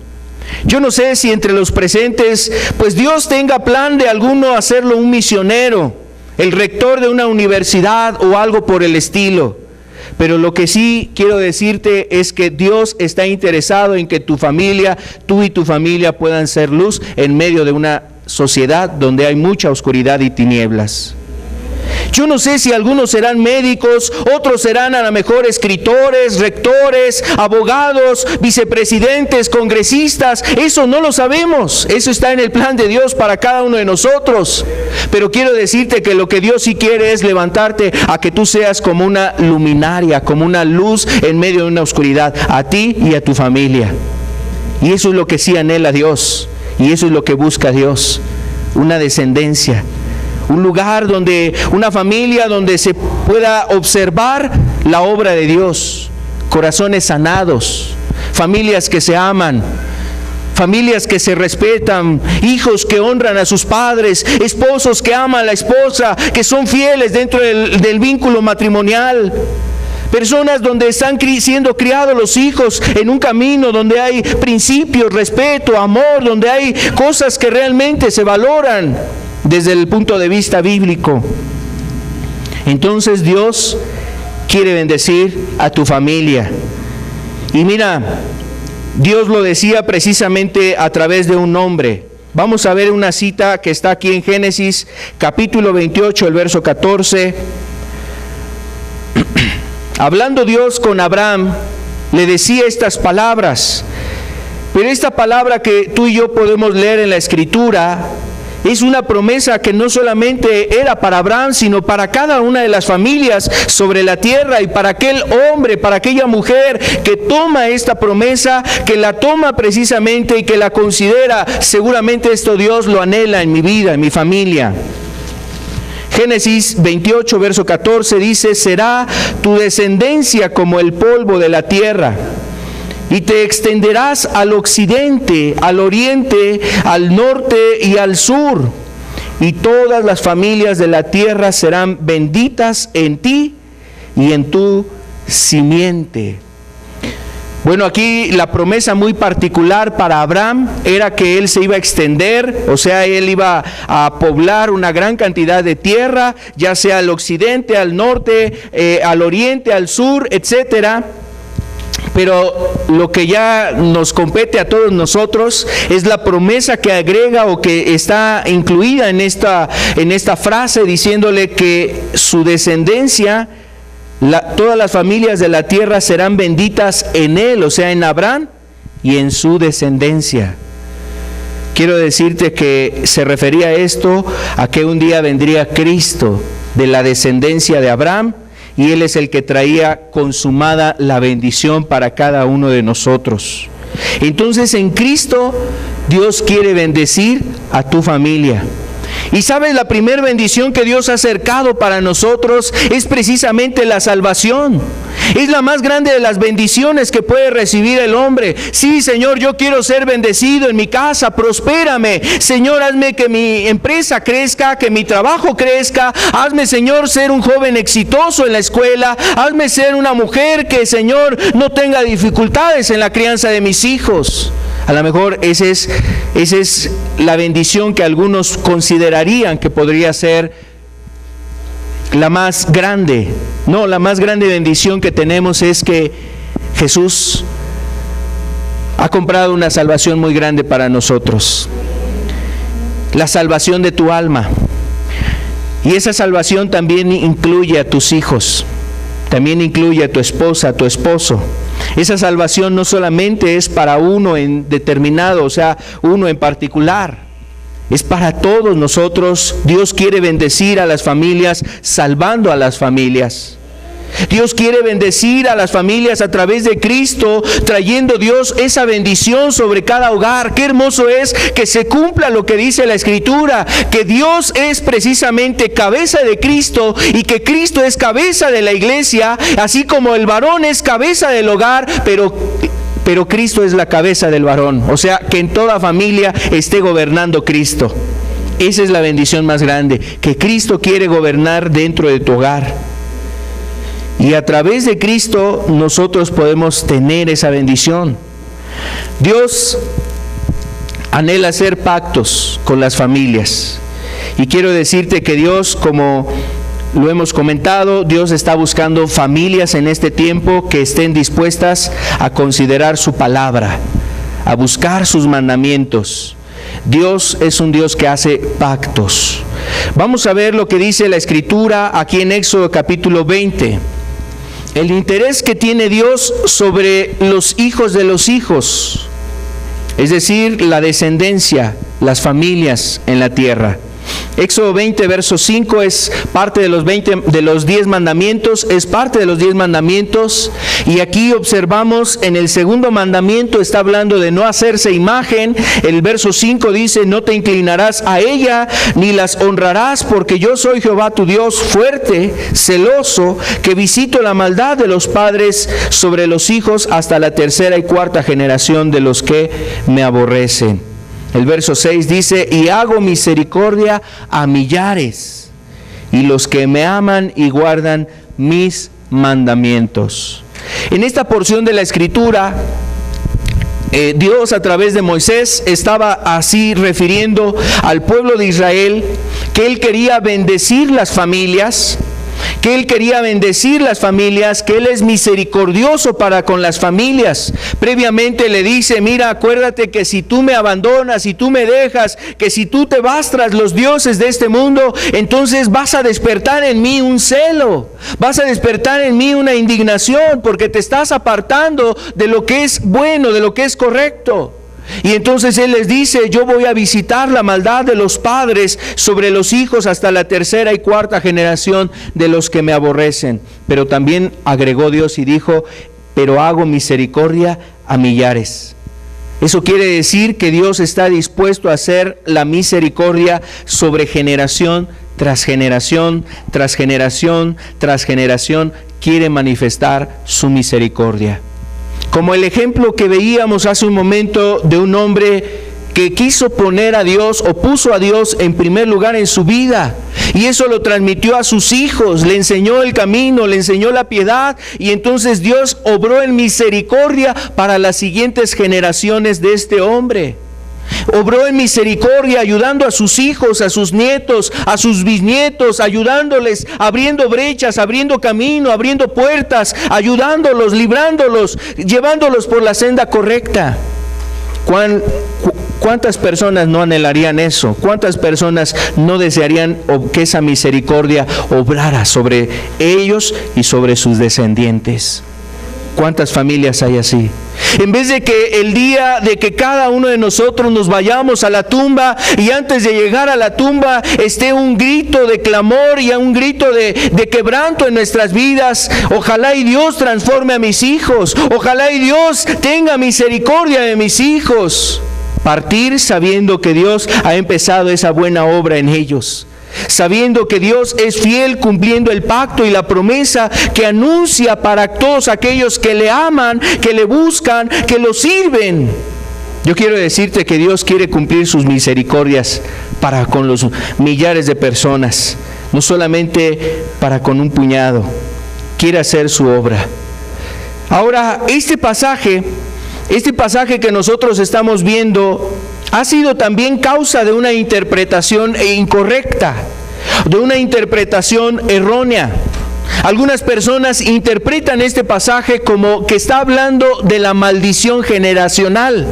Yo no sé si entre los presentes, pues Dios tenga plan de alguno hacerlo un misionero, el rector de una universidad o algo por el estilo. Pero lo que sí quiero decirte es que Dios está interesado en que tu familia, tú y tu familia puedan ser luz en medio de una sociedad donde hay mucha oscuridad y tinieblas. Yo no sé si algunos serán médicos, otros serán a lo mejor escritores, rectores, abogados, vicepresidentes, congresistas. Eso no lo sabemos. Eso está en el plan de Dios para cada uno de nosotros. Pero quiero decirte que lo que Dios sí quiere es levantarte a que tú seas como una luminaria, como una luz en medio de una oscuridad, a ti y a tu familia. Y eso es lo que sí anhela Dios. Y eso es lo que busca Dios. Una descendencia. Un lugar donde, una familia donde se pueda observar la obra de Dios. Corazones sanados, familias que se aman, familias que se respetan, hijos que honran a sus padres, esposos que aman a la esposa, que son fieles dentro del vínculo matrimonial. Personas donde están siendo criados los hijos en un camino donde hay principios, respeto, amor, donde hay cosas que realmente se valoran desde el punto de vista bíblico. Entonces Dios quiere bendecir a tu familia. Y mira, Dios lo decía precisamente a través de un hombre. Vamos a ver una cita que está aquí en Génesis capítulo 28, el verso 14. Hablando Dios con Abraham, le decía estas palabras. Pero esta palabra que tú y yo podemos leer en la Escritura es una promesa que no solamente era para Abraham, sino para cada una de las familias sobre la tierra, y para aquel hombre, para aquella mujer que toma esta promesa, que la toma precisamente y que la considera, seguramente esto Dios lo anhela en mi vida, en mi familia. Génesis 28, verso 14 dice: será tu descendencia como el polvo de la tierra, y te extenderás al occidente, al oriente, al norte y al sur, y todas las familias de la tierra serán benditas en ti y en tu simiente. Bueno, aquí la promesa muy particular para Abraham era que él se iba a extender, o sea, él iba a poblar una gran cantidad de tierra, ya sea al occidente, al norte, al oriente, al sur, etcétera. Pero lo que ya nos compete a todos nosotros es la promesa que agrega o que está incluida en esta frase, diciéndole que su descendencia, todas las familias de la tierra serán benditas en él, o sea, en Abraham y en su descendencia. Quiero decirte que se refería a esto, a que un día vendría Cristo de la descendencia de Abraham, y Él es el que traía consumada la bendición para cada uno de nosotros. Entonces en Cristo Dios quiere bendecir a tu familia. Y sabes, la primera bendición que Dios ha acercado para nosotros es precisamente la salvación. Es la más grande de las bendiciones que puede recibir el hombre. Sí, Señor, yo quiero ser bendecido en mi casa, prospérame. Señor, hazme que mi empresa crezca, que mi trabajo crezca. Hazme, Señor, ser un joven exitoso en la escuela. Hazme ser una mujer que, Señor, no tenga dificultades en la crianza de mis hijos. A lo mejor esa es la bendición que algunos considerarían que podría ser la más grande. No, la más grande bendición que tenemos es que Jesús ha comprado una salvación muy grande para nosotros. La salvación de tu alma. Y esa salvación también incluye a tus hijos. También incluye a tu esposa, a tu esposo. Esa salvación no solamente es para uno en determinado, o sea, uno en particular. Es para todos nosotros. Dios quiere bendecir a las familias, salvando a las familias. Dios quiere bendecir a las familias a través de Cristo, trayendo Dios esa bendición sobre cada hogar. Qué hermoso es que se cumpla lo que dice la Escritura, que Dios es precisamente cabeza de Cristo y que Cristo es cabeza de la iglesia, así como el varón es cabeza del hogar, pero Cristo es la cabeza del varón. O sea, que en toda familia esté gobernando Cristo. Esa es la bendición más grande, que Cristo quiere gobernar dentro de tu hogar. Y a través de Cristo nosotros podemos tener esa bendición. Dios anhela hacer pactos con las familias. Y quiero decirte que Dios, como lo hemos comentado, Dios está buscando familias en este tiempo que estén dispuestas a considerar su palabra, a buscar sus mandamientos. Dios es un Dios que hace pactos. Vamos a ver lo que dice la Escritura aquí en Éxodo capítulo 20. El interés que tiene Dios sobre los hijos de los hijos, es decir, la descendencia, las familias en la tierra. Éxodo 20, verso 5 es parte de los 10 mandamientos, es parte de los 10 mandamientos, y aquí observamos en el segundo mandamiento está hablando de no hacerse imagen. El verso 5 dice: no te inclinarás a ella ni las honrarás, porque yo soy Jehová tu Dios, fuerte, celoso, que visito la maldad de los padres sobre los hijos hasta la tercera y cuarta generación de los que me aborrecen. El verso 6 dice: y hago misericordia a millares, y los que me aman y guardan mis mandamientos. En esta porción de la Escritura, Dios a través de Moisés estaba así refiriendo al pueblo de Israel, que Él quería bendecir las familias, que Él es misericordioso para con las familias. Previamente le dice: mira, acuérdate que si tú me abandonas, si tú me dejas, que si tú te vas tras los dioses de este mundo, entonces vas a despertar en mí un celo, vas a despertar en mí una indignación, porque te estás apartando de lo que es bueno, de lo que es correcto. Y entonces Él les dice: yo voy a visitar la maldad de los padres sobre los hijos hasta la tercera y cuarta generación de los que me aborrecen. Pero también agregó Dios y dijo: pero hago misericordia a millares. Eso quiere decir que Dios está dispuesto a hacer la misericordia sobre generación tras generación, tras generación, tras generación. Quiere manifestar su misericordia. Como el ejemplo que veíamos hace un momento de un hombre que quiso poner a Dios o puso a Dios en primer lugar en su vida, y eso lo transmitió a sus hijos, le enseñó el camino, le enseñó la piedad, y entonces Dios obró en misericordia para las siguientes generaciones de este hombre. Obró en misericordia ayudando a sus hijos, a sus nietos, a sus bisnietos, ayudándoles, abriendo brechas, abriendo camino, abriendo puertas, ayudándolos, librándolos, llevándolos por la senda correcta. ¿Cuántas personas no anhelarían eso? ¿Cuántas personas no desearían que esa misericordia obrara sobre ellos y sobre sus descendientes? ¿Cuántas familias hay así? En vez de que el día de que cada uno de nosotros nos vayamos a la tumba, y antes de llegar a la tumba esté un grito de clamor y un grito de quebranto en nuestras vidas: ojalá y Dios transforme a mis hijos, ojalá y Dios tenga misericordia de mis hijos. Partir sabiendo que Dios ha empezado esa buena obra en ellos, sabiendo que Dios es fiel cumpliendo el pacto y la promesa que anuncia para todos aquellos que le aman, que le buscan, que lo sirven. Yo quiero decirte que Dios quiere cumplir sus misericordias para con los millares de personas, no solamente para con un puñado. Quiere hacer su obra. Ahora, este pasaje que nosotros estamos viendo ha sido también causa de una interpretación incorrecta, de una interpretación errónea. Algunas personas interpretan este pasaje como que está hablando de la maldición generacional.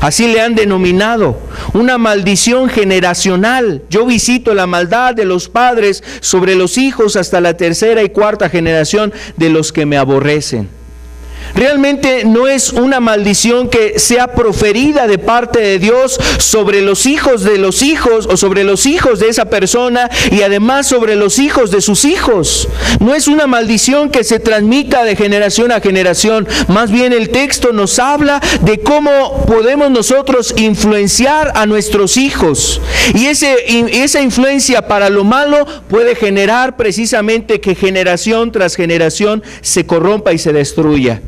Así le han denominado, una maldición generacional. Yo visito la maldad de los padres sobre los hijos hasta la tercera y cuarta generación de los que me aborrecen. Realmente no es una maldición que sea proferida de parte de Dios sobre los hijos de los hijos o sobre los hijos de esa persona, y además sobre los hijos de sus hijos. No es una maldición que se transmita de generación a generación. Más bien el texto nos habla de cómo podemos nosotros influenciar a nuestros hijos. Y esa influencia para lo malo puede generar precisamente que generación tras generación se corrompa y se destruya.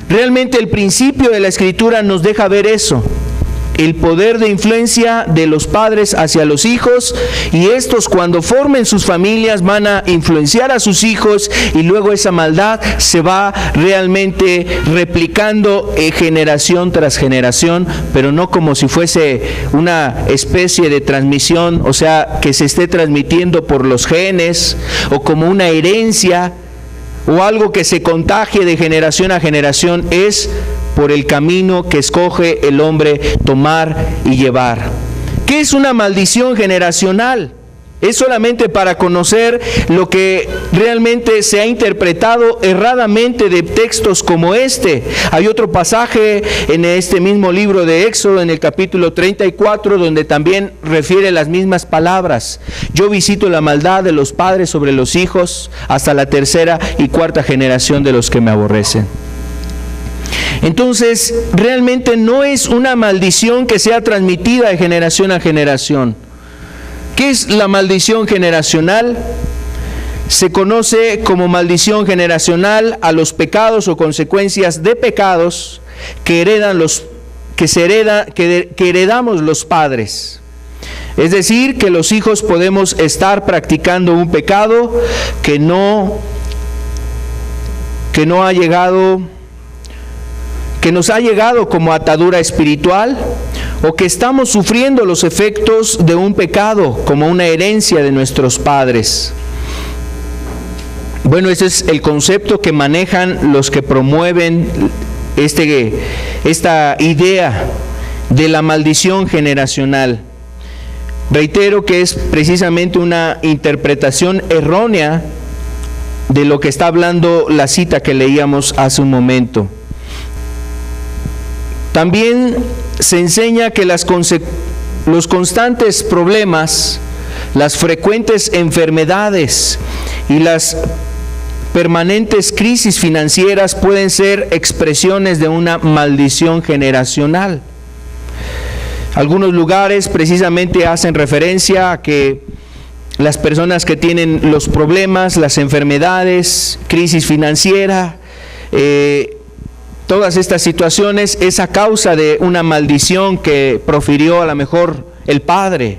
Realmente el principio de la Escritura nos deja ver eso, el poder de influencia de los padres hacia los hijos, y estos cuando formen sus familias van a influenciar a sus hijos, y luego esa maldad se va realmente replicando generación tras generación, pero no como si fuese una especie de transmisión, o sea, que se esté transmitiendo por los genes o como una herencia o algo que se contagie de generación a generación. Es por el camino que escoge el hombre tomar y llevar. es una maldición generacional? Es solamente para conocer lo que realmente se ha interpretado erradamente de textos como este. Hay otro pasaje en este mismo libro de Éxodo, en el capítulo 34, donde también refiere las mismas palabras. Yo visito la maldad de los padres sobre los hijos hasta la tercera y cuarta generación de los que me aborrecen. Entonces, realmente no es una maldición que sea transmitida de generación a generación. ¿Qué es la maldición generacional? Se conoce como maldición generacional a los pecados o consecuencias de pecados que heredamos los padres. Es decir, que los hijos podemos estar practicando un pecado que no ha llegado, que nos ha llegado como atadura espiritual, o que estamos sufriendo los efectos de un pecado como una herencia de nuestros padres. Bueno, ese es el concepto que manejan los que promueven esta idea de la maldición generacional. Reitero que es precisamente una interpretación errónea de lo que está hablando la cita que leíamos hace un momento. También se enseña que los constantes problemas, las frecuentes enfermedades y las permanentes crisis financieras pueden ser expresiones de una maldición generacional. Algunos lugares precisamente hacen referencia a que las personas que tienen los problemas, las enfermedades, crisis financiera, todas estas situaciones es a causa de una maldición que profirió a lo mejor el padre,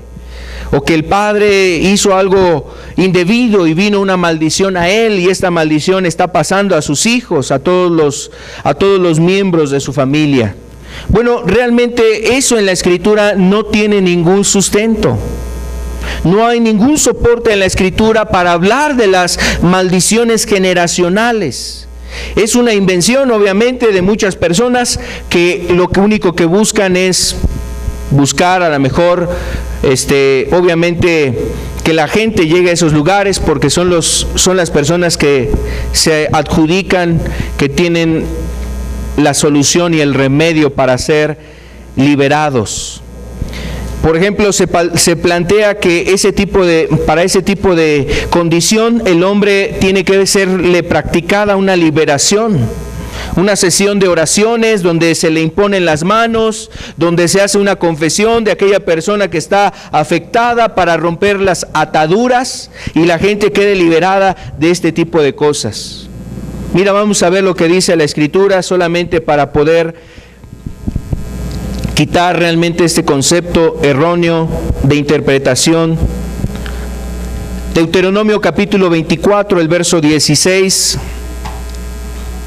o que el padre hizo algo indebido y vino una maldición a él, y esta maldición está pasando a sus hijos, a todos los miembros de su familia. Bueno, realmente eso en la Escritura no tiene ningún sustento. No hay ningún soporte en la Escritura para hablar de las maldiciones generacionales. Es una invención, obviamente, de muchas personas que lo único que buscan es buscar a lo mejor, obviamente, que la gente llegue a esos lugares, porque son las personas que se adjudican, que tienen la solución y el remedio para ser liberados. Por ejemplo, se plantea que para ese tipo de condición el hombre tiene que serle practicada una liberación, una sesión de oraciones donde se le imponen las manos, donde se hace una confesión de aquella persona que está afectada para romper las ataduras y la gente quede liberada de este tipo de cosas. Mira, vamos a ver lo que dice la Escritura solamente para poder quitar realmente este concepto erróneo de interpretación. Deuteronomio capítulo 24, el verso 16.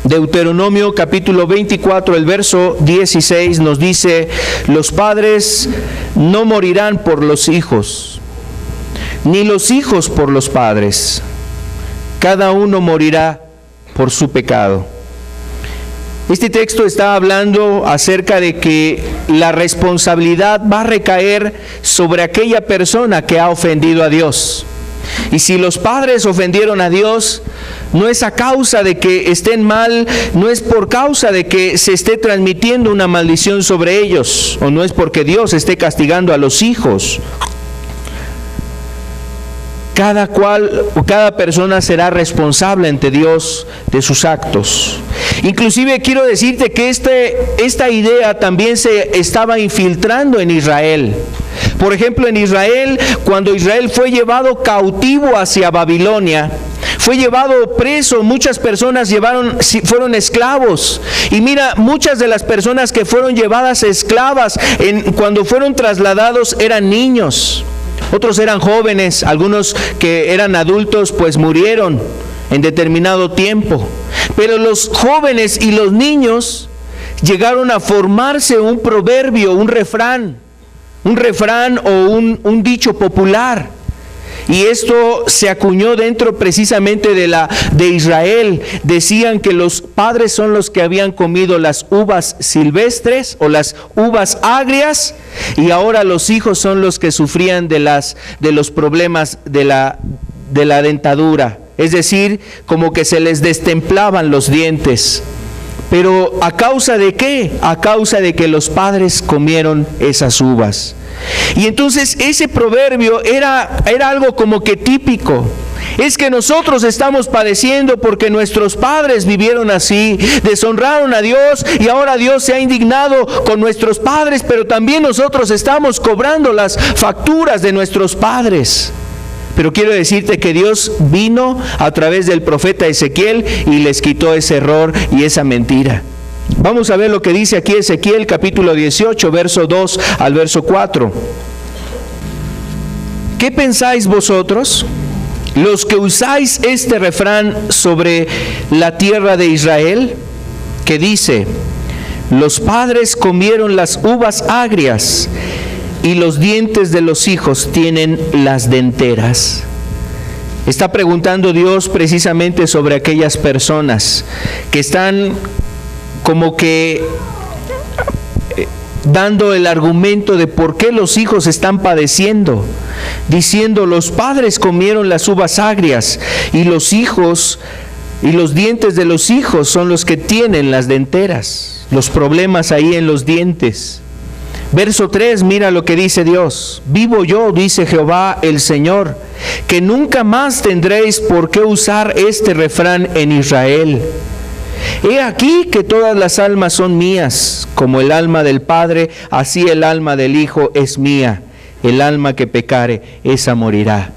Deuteronomio capítulo 24, el verso 16 nos dice: los padres no morirán por los hijos, ni los hijos por los padres. Cada uno morirá por su pecado. Este texto está hablando acerca de que la responsabilidad va a recaer sobre aquella persona que ha ofendido a Dios. Y si los padres ofendieron a Dios, no es a causa de que estén mal, no es por causa de que se esté transmitiendo una maldición sobre ellos, o no es porque Dios esté castigando a los hijos. Cada persona será responsable ante Dios de sus actos. Inclusive quiero decirte que esta idea también se estaba infiltrando en Israel. Por ejemplo, en Israel, cuando Israel fue llevado cautivo hacia Babilonia, fue llevado preso, muchas personas fueron esclavos. Y mira, muchas de las personas que fueron llevadas esclavas cuando fueron trasladados eran niños. Otros eran jóvenes, algunos que eran adultos pues murieron en determinado tiempo. Pero los jóvenes y los niños llegaron a formarse un proverbio, un refrán o un dicho popular. Y esto se acuñó dentro precisamente de Israel. Decían que los padres son los que habían comido las uvas silvestres o las uvas agrias, y ahora los hijos son los que sufrían de los problemas de la dentadura. Es decir, como que se les destemplaban los dientes. Pero ¿a causa de qué? A causa de que los padres comieron esas uvas. Y entonces ese proverbio era algo como que típico. Es que nosotros estamos padeciendo porque nuestros padres vivieron así, deshonraron a Dios, y ahora Dios se ha indignado con nuestros padres, pero también nosotros estamos cobrando las facturas de nuestros padres. Pero quiero decirte que Dios vino a través del profeta Ezequiel y les quitó ese error y esa mentira. Vamos a ver lo que dice aquí Ezequiel capítulo 18, verso 2 al verso 4. ¿Qué pensáis vosotros, los que usáis este refrán sobre la tierra de Israel, que dice: los padres comieron las uvas agrias y los dientes de los hijos tienen las denteras? Está preguntando Dios precisamente sobre aquellas personas que están como que dando el argumento de por qué los hijos están padeciendo, diciendo: los padres comieron las uvas agrias y los hijos y los dientes de los hijos son los que tienen las denteras, los problemas ahí en los dientes. Verso 3, mira lo que dice Dios: vivo yo, dice Jehová el Señor, que nunca más tendréis por qué usar este refrán en Israel. He aquí que todas las almas son mías, como el alma del Padre, así el alma del Hijo es mía. El alma que pecare, esa morirá.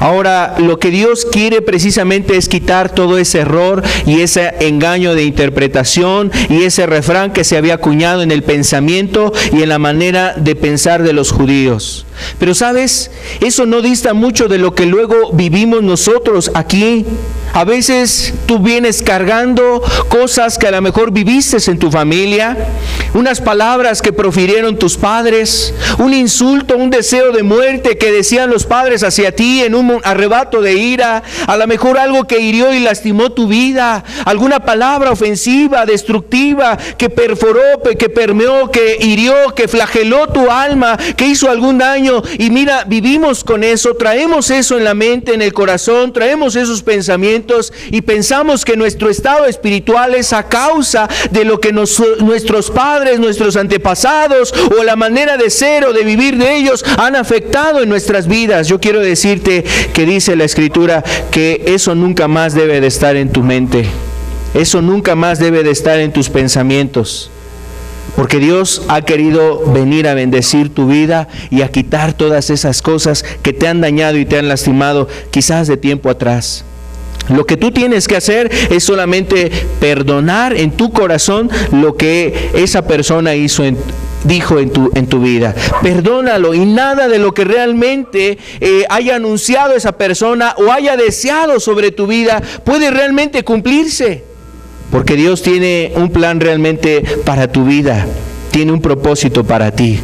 Ahora, lo que Dios quiere precisamente es quitar todo ese error y ese engaño de interpretación y ese refrán que se había acuñado en el pensamiento y en la manera de pensar de los judíos. Pero ¿sabes? Eso no dista mucho de lo que luego vivimos nosotros aquí. A veces tú vienes cargando cosas que a lo mejor viviste en tu familia, unas palabras que profirieron tus padres, un insulto, un deseo de muerte que decían los padres hacia ti en un arrebato de ira, a lo mejor algo que hirió y lastimó tu vida, alguna palabra ofensiva, destructiva, que perforó, que permeó, que hirió, que flageló tu alma, que hizo algún daño. Y mira, vivimos con eso, traemos eso en la mente, en el corazón, traemos esos pensamientos y pensamos que nuestro estado espiritual es a causa de lo que nuestros padres, nuestros antepasados o la manera de ser o de vivir de ellos han afectado en nuestras vidas. Yo quiero decirte que dice la Escritura que eso nunca más debe de estar en tu mente, eso nunca más debe de estar en tus pensamientos. Porque Dios ha querido venir a bendecir tu vida y a quitar todas esas cosas que te han dañado y te han lastimado quizás de tiempo atrás. Lo que tú tienes que hacer es solamente perdonar en tu corazón lo que esa persona dijo en tu vida. Perdónalo, y nada de lo que realmente haya anunciado esa persona o haya deseado sobre tu vida puede realmente cumplirse. Porque Dios tiene un plan realmente para tu vida, tiene un propósito para ti.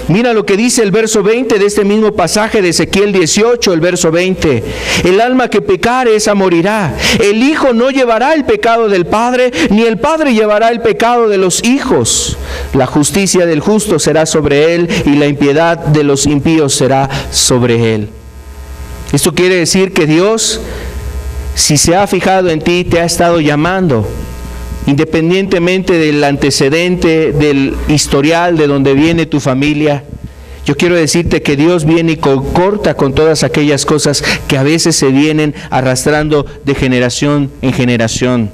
Mira lo que dice el verso 20 de este mismo pasaje de Ezequiel 18, el verso 20. El alma que pecare, esa morirá. El hijo no llevará el pecado del padre, ni el padre llevará el pecado de los hijos. La justicia del justo será sobre él, y la impiedad de los impíos será sobre él. Esto quiere decir que Dios, si se ha fijado en ti, te ha estado llamando. Independientemente del antecedente, del historial de donde viene tu familia, yo quiero decirte que Dios viene y corta con todas aquellas cosas que a veces se vienen arrastrando de generación en generación.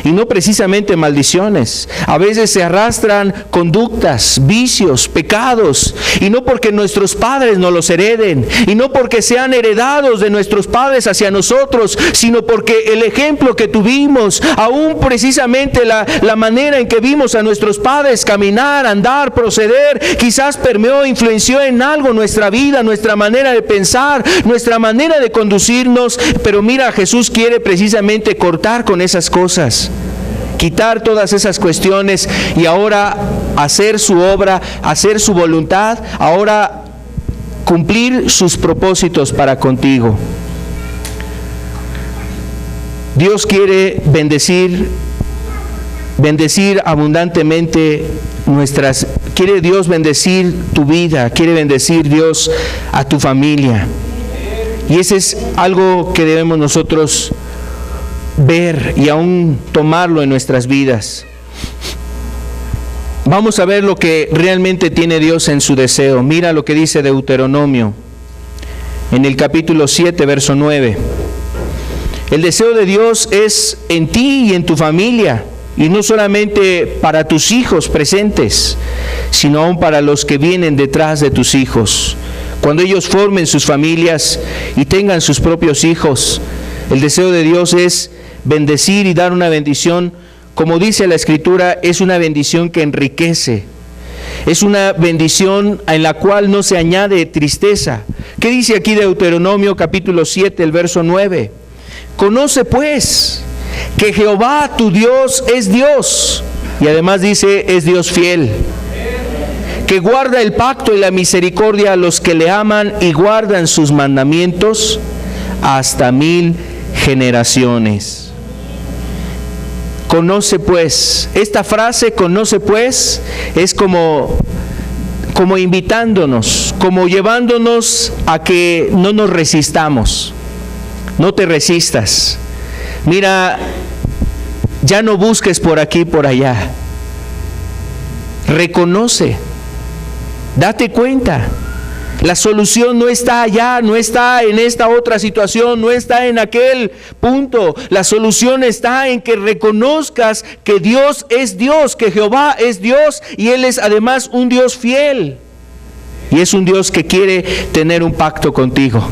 Y no precisamente maldiciones, a veces se arrastran conductas, vicios, pecados, y no porque nuestros padres nos los hereden, y no porque sean heredados de nuestros padres hacia nosotros, sino porque el ejemplo que tuvimos, aún precisamente la manera en que vimos a nuestros padres caminar, andar, proceder, quizás permeó, influenció en algo nuestra vida, nuestra manera de pensar, nuestra manera de conducirnos. Pero mira, Jesús quiere precisamente cortar con esas cosas, quitar todas esas cuestiones y ahora hacer su obra, hacer su voluntad, ahora cumplir sus propósitos para contigo. Dios quiere bendecir abundantemente quiere Dios bendecir tu vida, quiere bendecir Dios a tu familia. Y ese es algo que debemos nosotros ver y aún tomarlo en nuestras vidas. Vamos a ver lo que realmente tiene Dios en su deseo. Mira lo que dice Deuteronomio, en el capítulo 7, verso 9. El deseo de Dios es en ti y en tu familia, y no solamente para tus hijos presentes, sino aún para los que vienen detrás de tus hijos. Cuando ellos formen sus familias y tengan sus propios hijos, el deseo de Dios es bendecir y dar una bendición. Como dice la Escritura, es una bendición que enriquece. Es una bendición en la cual no se añade tristeza. ¿Qué dice aquí Deuteronomio capítulo 7, el verso 9? Conoce pues que Jehová tu Dios es Dios. Y además dice, es Dios fiel, que guarda el pacto y la misericordia a los que le aman y guardan sus mandamientos hasta 1000 generaciones. Conoce pues. Esta frase, conoce pues, es como invitándonos, como llevándonos a que no nos resistamos. No te resistas. Mira, ya no busques por aquí, por allá. Reconoce. Date cuenta. La solución no está allá, no está en esta otra situación, no está en aquel punto. La solución está en que reconozcas que Dios es Dios, que Jehová es Dios y Él es además un Dios fiel. Y es un Dios que quiere tener un pacto contigo.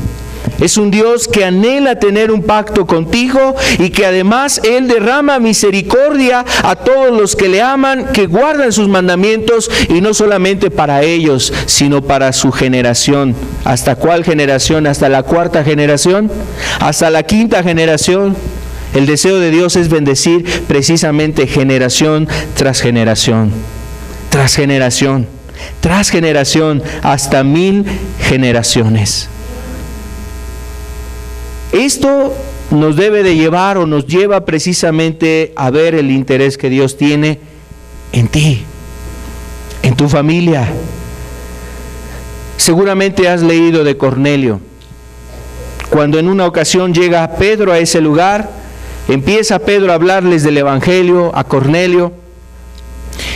Es un Dios que anhela tener un pacto contigo y que además Él derrama misericordia a todos los que le aman, que guardan sus mandamientos, y no solamente para ellos, sino para su generación. ¿Hasta cuál generación? ¿Hasta la 4ª generación? ¿Hasta la 5ª generación? El deseo de Dios es bendecir precisamente generación tras generación, tras generación, tras generación, hasta 1000 generaciones. Esto nos debe de llevar o nos lleva precisamente a ver el interés que Dios tiene en ti, en tu familia. Seguramente has leído de Cornelio. Cuando en una ocasión llega Pedro a ese lugar, empieza Pedro a hablarles del Evangelio a Cornelio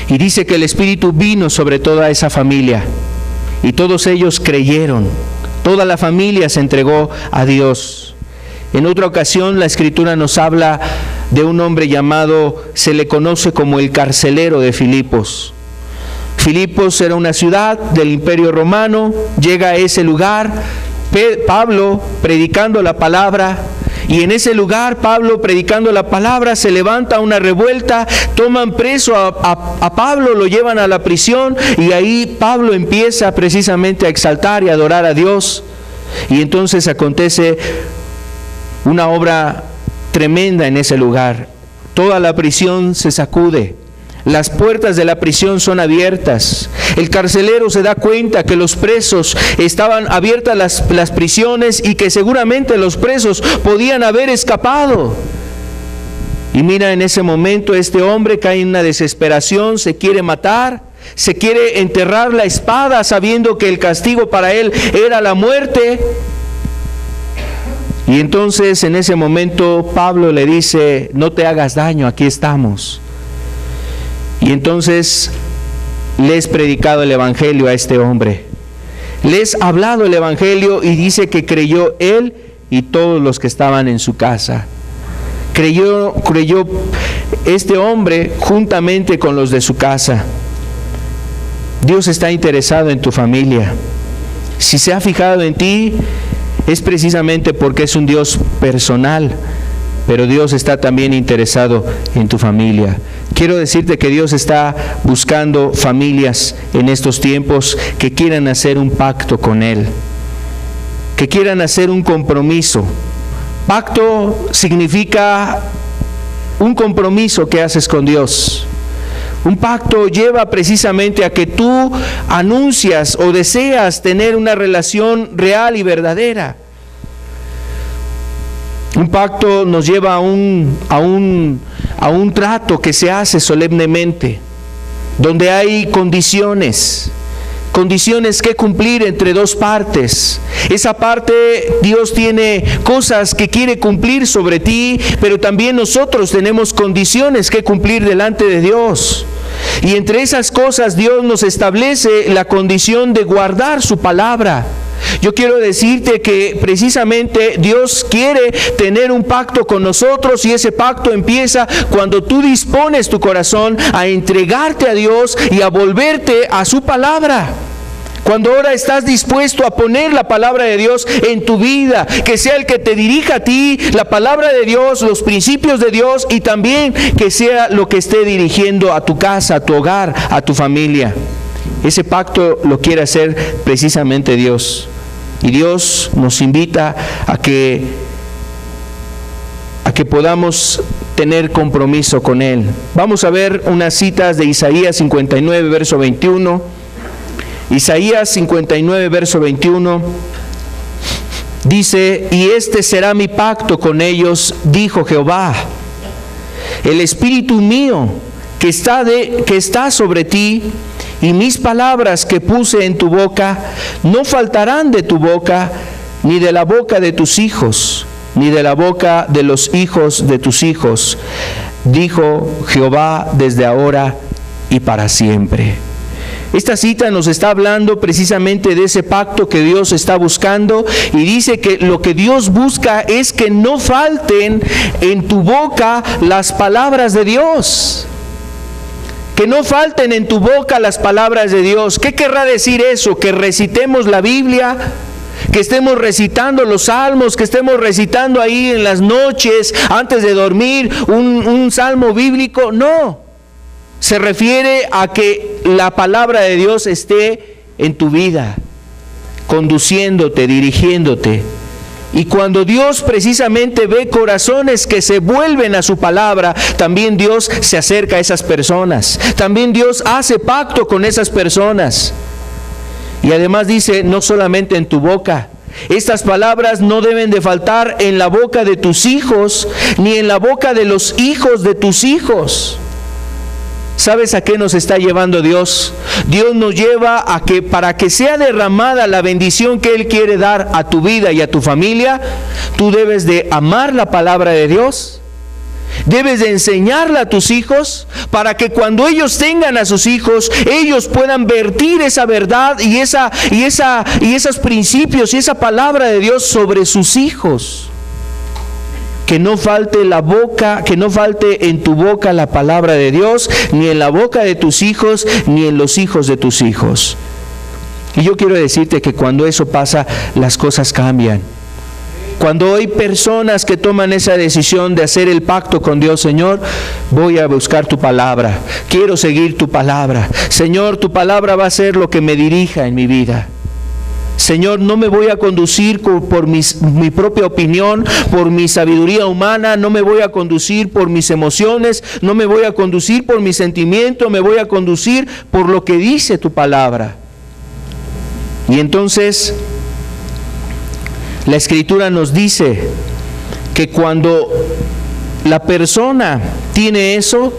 y dice que el Espíritu vino sobre toda esa familia y todos ellos creyeron. Toda la familia se entregó a Dios. En otra ocasión la Escritura nos habla de un hombre llamado, se le conoce como el carcelero de Filipos. Filipos era una ciudad del Imperio Romano, llega a ese lugar, Pablo predicando la palabra, y en ese lugar Pablo predicando la palabra se levanta una revuelta, toman preso a Pablo, lo llevan a la prisión y ahí Pablo empieza precisamente a exaltar y adorar a Dios. Y entonces acontece una obra tremenda en ese lugar. Toda la prisión se sacude. Las puertas de la prisión son abiertas. El carcelero se da cuenta que los presos estaban abiertas las prisiones y que seguramente los presos podían haber escapado. Y mira, en ese momento este hombre cae en una desesperación, se quiere matar, se quiere enterrar la espada sabiendo que el castigo para él era la muerte. Y entonces en ese momento Pablo le dice, no te hagas daño, aquí estamos. Y entonces le has predicado el Evangelio a este hombre. Le has hablado el Evangelio y dice que creyó él y todos los que estaban en su casa. Creyó este hombre juntamente con los de su casa. Dios está interesado en tu familia. Si se ha fijado en ti, es precisamente porque es un Dios personal, pero Dios está también interesado en tu familia. Quiero decirte que Dios está buscando familias en estos tiempos que quieran hacer un pacto con Él, que quieran hacer un compromiso. Pacto significa un compromiso que haces con Dios, Un pacto lleva precisamente a que tú anuncias o deseas tener una relación real y verdadera. Un pacto nos lleva a un trato que se hace solemnemente, donde hay condiciones que cumplir entre dos partes. Esa parte, Dios tiene cosas que quiere cumplir sobre ti, pero también nosotros tenemos condiciones que cumplir delante de Dios. Y entre esas cosas Dios nos establece la condición de guardar su palabra. Yo quiero decirte que precisamente Dios quiere tener un pacto con nosotros, y ese pacto empieza cuando tú dispones tu corazón a entregarte a Dios y a volverte a su palabra. Cuando ahora estás dispuesto a poner la palabra de Dios en tu vida, que sea el que te dirija a ti, la palabra de Dios, los principios de Dios, y también que sea lo que esté dirigiendo a tu casa, a tu hogar, a tu familia. Ese pacto lo quiere hacer precisamente Dios. Y Dios nos invita a que podamos tener compromiso con Él. Vamos a ver unas citas de Isaías 59, verso 21. Isaías 59, verso 21, dice: y este será mi pacto con ellos, dijo Jehová. El espíritu mío que está sobre ti, y mis palabras que puse en tu boca, no faltarán de tu boca, ni de la boca de tus hijos, ni de la boca de los hijos de tus hijos, dijo Jehová, desde ahora y para siempre. Esta cita nos está hablando precisamente de ese pacto que Dios está buscando, y dice que lo que Dios busca es que no falten en tu boca las palabras de Dios. Que no falten en tu boca las palabras de Dios. ¿Qué querrá decir eso? Que recitemos la Biblia, que estemos recitando los salmos, que estemos recitando ahí en las noches antes de dormir un salmo bíblico. No. Se refiere a que la palabra de Dios esté en tu vida, conduciéndote, dirigiéndote. Y cuando Dios precisamente ve corazones que se vuelven a su palabra, también Dios se acerca a esas personas. También Dios hace pacto con esas personas. Y además dice, no solamente en tu boca. Estas palabras no deben de faltar en la boca de tus hijos, ni en la boca de los hijos de tus hijos. ¿Sabes a qué nos está llevando Dios? Dios nos lleva a que para que sea derramada la bendición que Él quiere dar a tu vida y a tu familia, tú debes de amar la palabra de Dios, debes de enseñarla a tus hijos, para que cuando ellos tengan a sus hijos, ellos puedan vertir esa verdad y esos principios y esa palabra de Dios sobre sus hijos. Que no falte que no falte en tu boca la palabra de Dios, ni en la boca de tus hijos, ni en los hijos de tus hijos. Y yo quiero decirte que cuando eso pasa, las cosas cambian. Cuando hay personas que toman esa decisión de hacer el pacto con Dios, Señor, voy a buscar tu palabra, quiero seguir tu palabra. Señor, tu palabra va a ser lo que me dirija en mi vida. Señor, no me voy a conducir por mi propia opinión, por mi sabiduría humana, no me voy a conducir por mis emociones, no me voy a conducir por mis sentimientos, me voy a conducir por lo que dice tu palabra. Y entonces, la Escritura nos dice que cuando la persona tiene eso,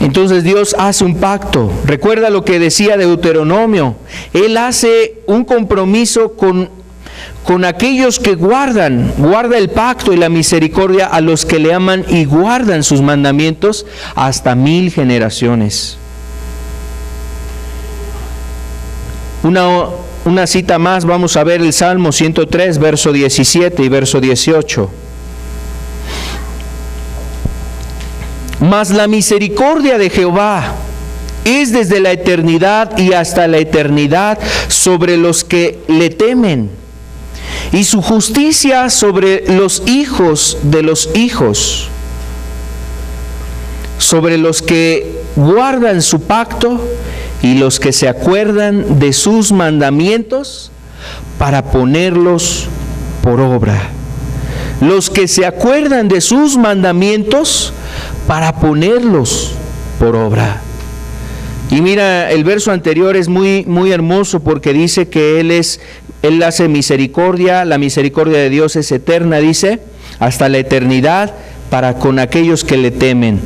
entonces Dios hace un pacto. Recuerda lo que decía Deuteronomio. Él hace un compromiso con aquellos que guarda el pacto y la misericordia a los que le aman y guardan sus mandamientos hasta 1000 generaciones. Una cita más, vamos a ver el Salmo 103, verso 17 y verso 18. Mas la misericordia de Jehová es desde la eternidad y hasta la eternidad sobre los que le temen, y su justicia sobre los hijos de los hijos, sobre los que guardan su pacto y los que se acuerdan de sus mandamientos para ponerlos por obra. Los que se acuerdan de sus mandamientos para ponerlos por obra. Y mira, el verso anterior es muy hermoso porque dice que Él hace misericordia, la misericordia de Dios es eterna, dice, hasta la eternidad para con aquellos que le temen.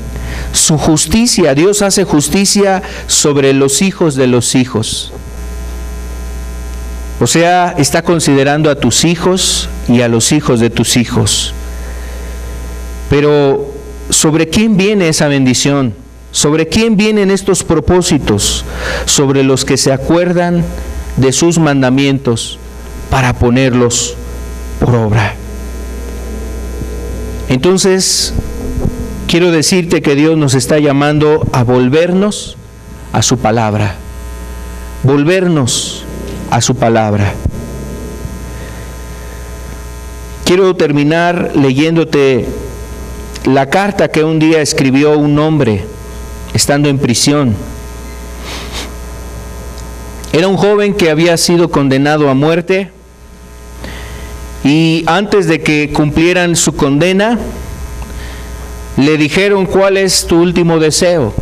Su justicia, Dios hace justicia sobre los hijos de los hijos. O sea, está considerando a tus hijos y a los hijos de tus hijos. Pero, ¿sobre quién viene esa bendición? ¿Sobre quién vienen estos propósitos? Sobre los que se acuerdan de sus mandamientos para ponerlos por obra. Entonces, quiero decirte que Dios nos está llamando a volvernos a su palabra. Volvernos a su palabra. Quiero terminar leyéndote la carta que un día escribió un hombre estando en prisión. Era un joven que había sido condenado a muerte y antes de que cumplieran su condena le dijeron: ¿cuál es tu último deseo?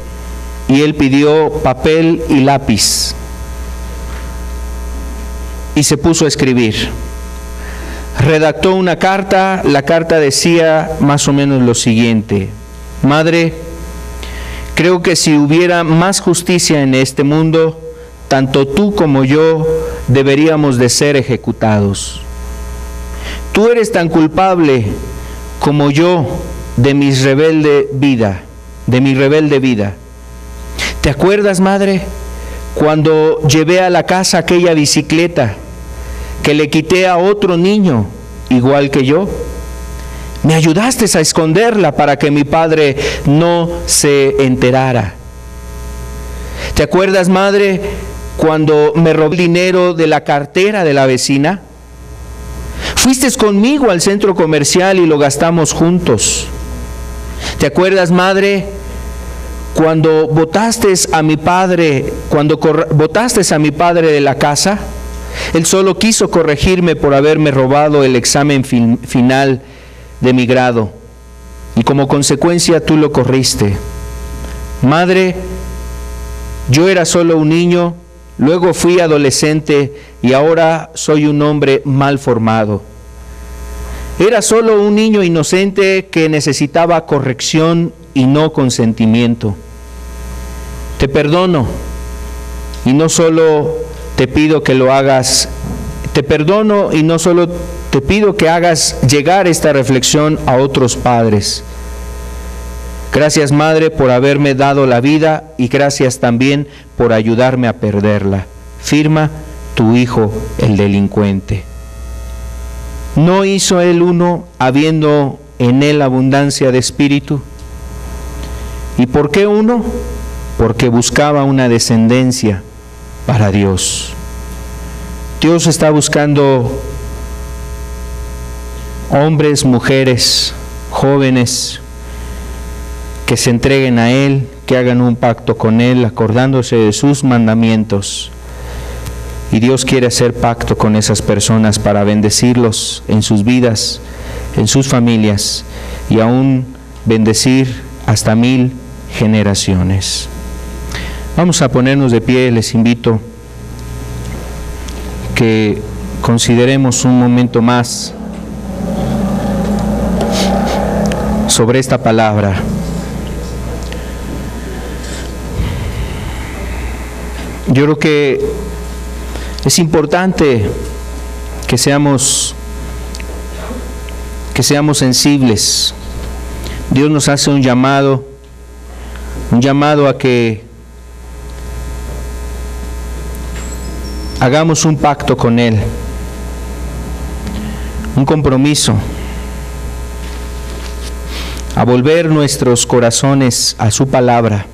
Y él pidió papel y lápiz y se puso a escribir. Redactó una carta. La carta decía más o menos lo siguiente: Madre, creo que si hubiera más justicia en este mundo, tanto tú como yo deberíamos de ser ejecutados. Tú eres tan culpable como yo de mi rebelde vida. ¿Te acuerdas, madre, cuando llevé a la casa aquella bicicleta que le quité a otro niño igual que yo? Me ayudaste a esconderla para que mi padre no se enterara. ¿Te acuerdas, madre, cuando me robé el dinero de la cartera de la vecina? Fuiste conmigo al centro comercial y lo gastamos juntos. ¿Te acuerdas, madre, cuando botaste a mi padre de la casa? Él solo quiso corregirme por haberme robado el examen final de mi grado, y como consecuencia tú lo corriste. Madre, yo era solo un niño, luego fui adolescente y ahora soy un hombre mal formado. Era solo un niño inocente que necesitaba corrección y no consentimiento. Te perdono y no solo te pido que lo hagas, te perdono y no solo te pido que hagas llegar esta reflexión a otros padres. Gracias, madre, por haberme dado la vida y gracias también por ayudarme a perderla. Firma tu hijo, el delincuente. ¿No hizo él uno habiendo en él abundancia de espíritu? ¿Y por qué uno? Porque buscaba una descendencia para Dios. Dios está buscando hombres, mujeres, jóvenes que se entreguen a Él, que hagan un pacto con Él, acordándose de sus mandamientos. Y Dios quiere hacer pacto con esas personas para bendecirlos en sus vidas, en sus familias, y aún bendecir hasta 1000 generaciones. Vamos a ponernos de pie. Les invito que consideremos un momento más sobre esta palabra. Yo creo que es importante que seamos sensibles. Dios nos hace un llamado a que hagamos un pacto con Él, un compromiso, a volver nuestros corazones a su palabra,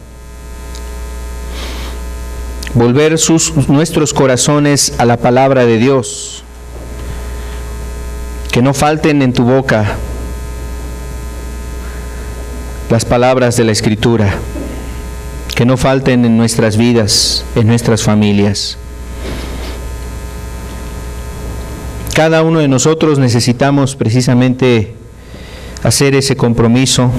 volver nuestros corazones a la palabra de Dios, que no falten en tu boca las palabras de la Escritura, que no falten en nuestras vidas, en nuestras familias. Cada uno de nosotros necesitamos precisamente hacer ese compromiso.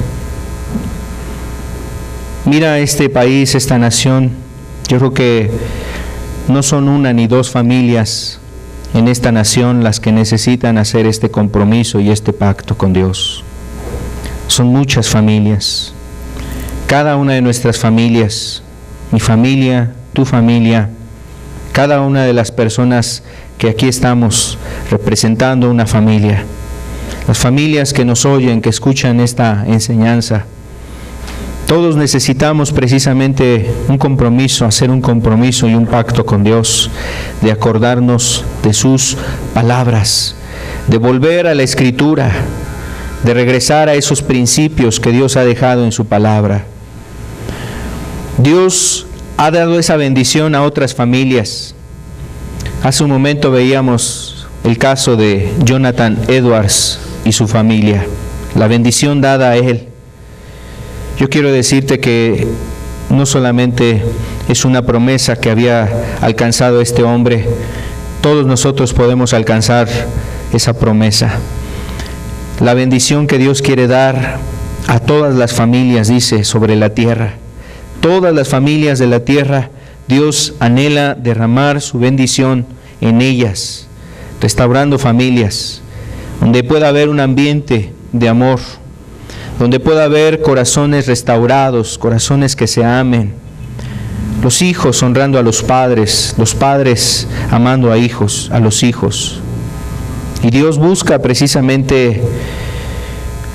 Mira este país, esta nación, Yo creo que no son una ni dos familias en esta nación las que necesitan hacer este compromiso y este pacto con Dios. Son muchas familias. Cada una de nuestras familias, mi familia, tu familia, cada una de las personas que aquí estamos representando una familia, las familias que nos oyen, que escuchan esta enseñanza, todos necesitamos precisamente un compromiso, hacer un compromiso y un pacto con Dios, de acordarnos de sus palabras, de volver a la Escritura, de regresar a esos principios que Dios ha dejado en su palabra. Dios ha dado esa bendición a otras familias. Hace un momento veíamos el caso de Jonathan Edwards y su familia, la bendición dada a él. Yo quiero decirte que no solamente es una promesa que había alcanzado este hombre, todos nosotros podemos alcanzar esa promesa. La bendición que Dios quiere dar a todas las familias, dice, sobre la tierra. Todas las familias de la tierra, Dios anhela derramar su bendición en ellas, restaurando familias, donde pueda haber un ambiente de amor, donde pueda haber corazones restaurados, corazones que se amen, los hijos honrando a los padres amando a los hijos. Y Dios busca precisamente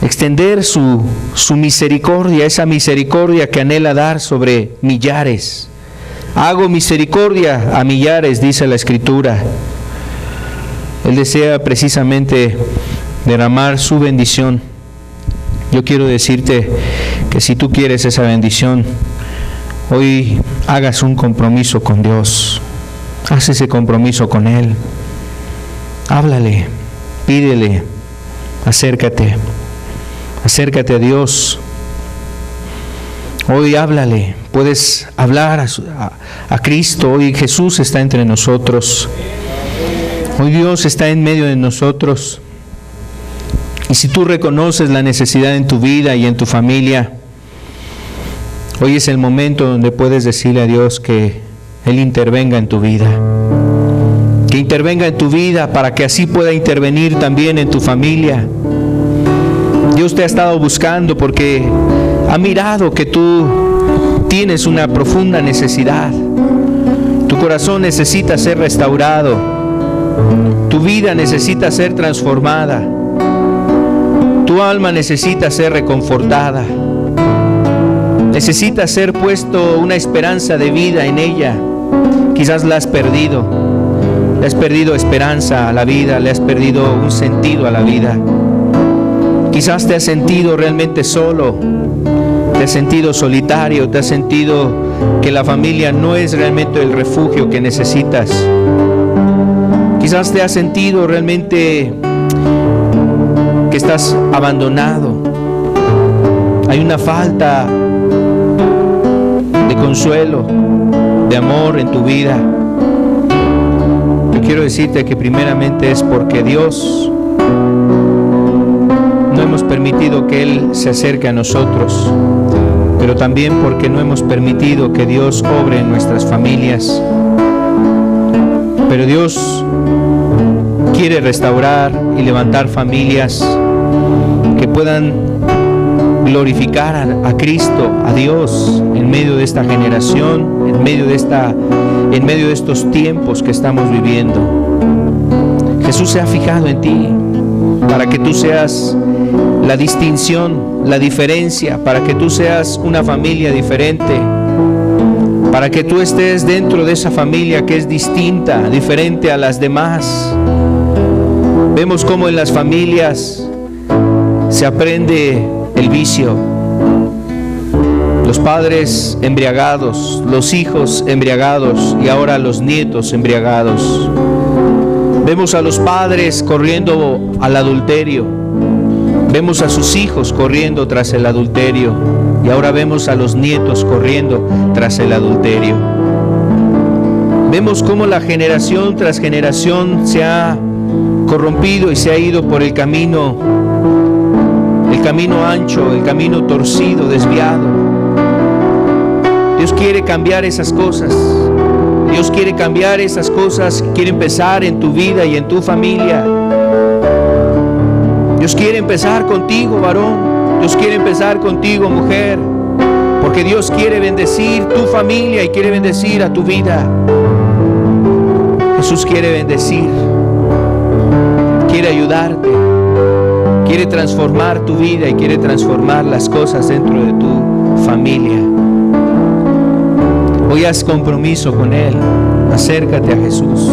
extender su misericordia, esa misericordia que anhela dar sobre millares. Hago misericordia a millares, dice la Escritura. Él desea precisamente derramar su bendición. Yo quiero decirte que si tú quieres esa bendición, hoy hagas un compromiso con Dios. Haz ese compromiso con Él. Háblale, pídele, acércate a Dios. Hoy háblale, puedes hablar a Cristo. Hoy Jesús está entre nosotros. Hoy Dios está en medio de nosotros. Y si tú reconoces la necesidad en tu vida y en tu familia, hoy es el momento donde puedes decirle a Dios que Él intervenga en tu vida. Que intervenga en tu vida para que así pueda intervenir también en tu familia. Dios te ha estado buscando porque ha mirado que tú tienes una profunda necesidad. Tu corazón necesita ser restaurado. Tu vida necesita ser transformada. Tu alma necesita ser reconfortada. Necesita ser puesto una esperanza de vida en ella. Quizás la has perdido. Le has perdido esperanza a la vida. Le has perdido un sentido a la vida. Quizás te has sentido realmente solo. Te has sentido solitario. Te has sentido que la familia no es realmente el refugio que necesitas. Quizás te has sentido realmente que estás abandonado. Hay una falta de consuelo, de amor en tu vida. Yo quiero decirte que primeramente es porque Dios no hemos permitido que Él se acerque a nosotros, pero también porque no hemos permitido que Dios obre en nuestras familias. Pero Dios quiere restaurar y levantar familias que puedan glorificar a Cristo, a Dios, en medio de esta generación, en medio de estos tiempos que estamos viviendo. Jesús se ha fijado en ti para que tú seas la distinción, la diferencia, para que tú seas una familia diferente, para que tú estés dentro de esa familia que es distinta, diferente a las demás. Vemos cómo en las familias se aprende el vicio. Los padres embriagados, los hijos embriagados y ahora los nietos embriagados. Vemos a los padres corriendo al adulterio. Vemos a sus hijos corriendo tras el adulterio. Y ahora vemos a los nietos corriendo tras el adulterio. Vemos cómo la generación tras generación se ha corrompido y se ha ido por el camino ancho, el camino torcido, desviado. Dios quiere cambiar esas cosas. Dios quiere cambiar esas cosas, quiere empezar en tu vida y en tu familia. Dios quiere empezar contigo, varón. Dios quiere empezar contigo, mujer. Porque Dios quiere bendecir tu familia y quiere bendecir a tu vida. Jesús quiere bendecir, quiere ayudarte, quiere transformar tu vida y quiere transformar las cosas dentro de tu familia. Hoy haz compromiso con Él, acércate a Jesús.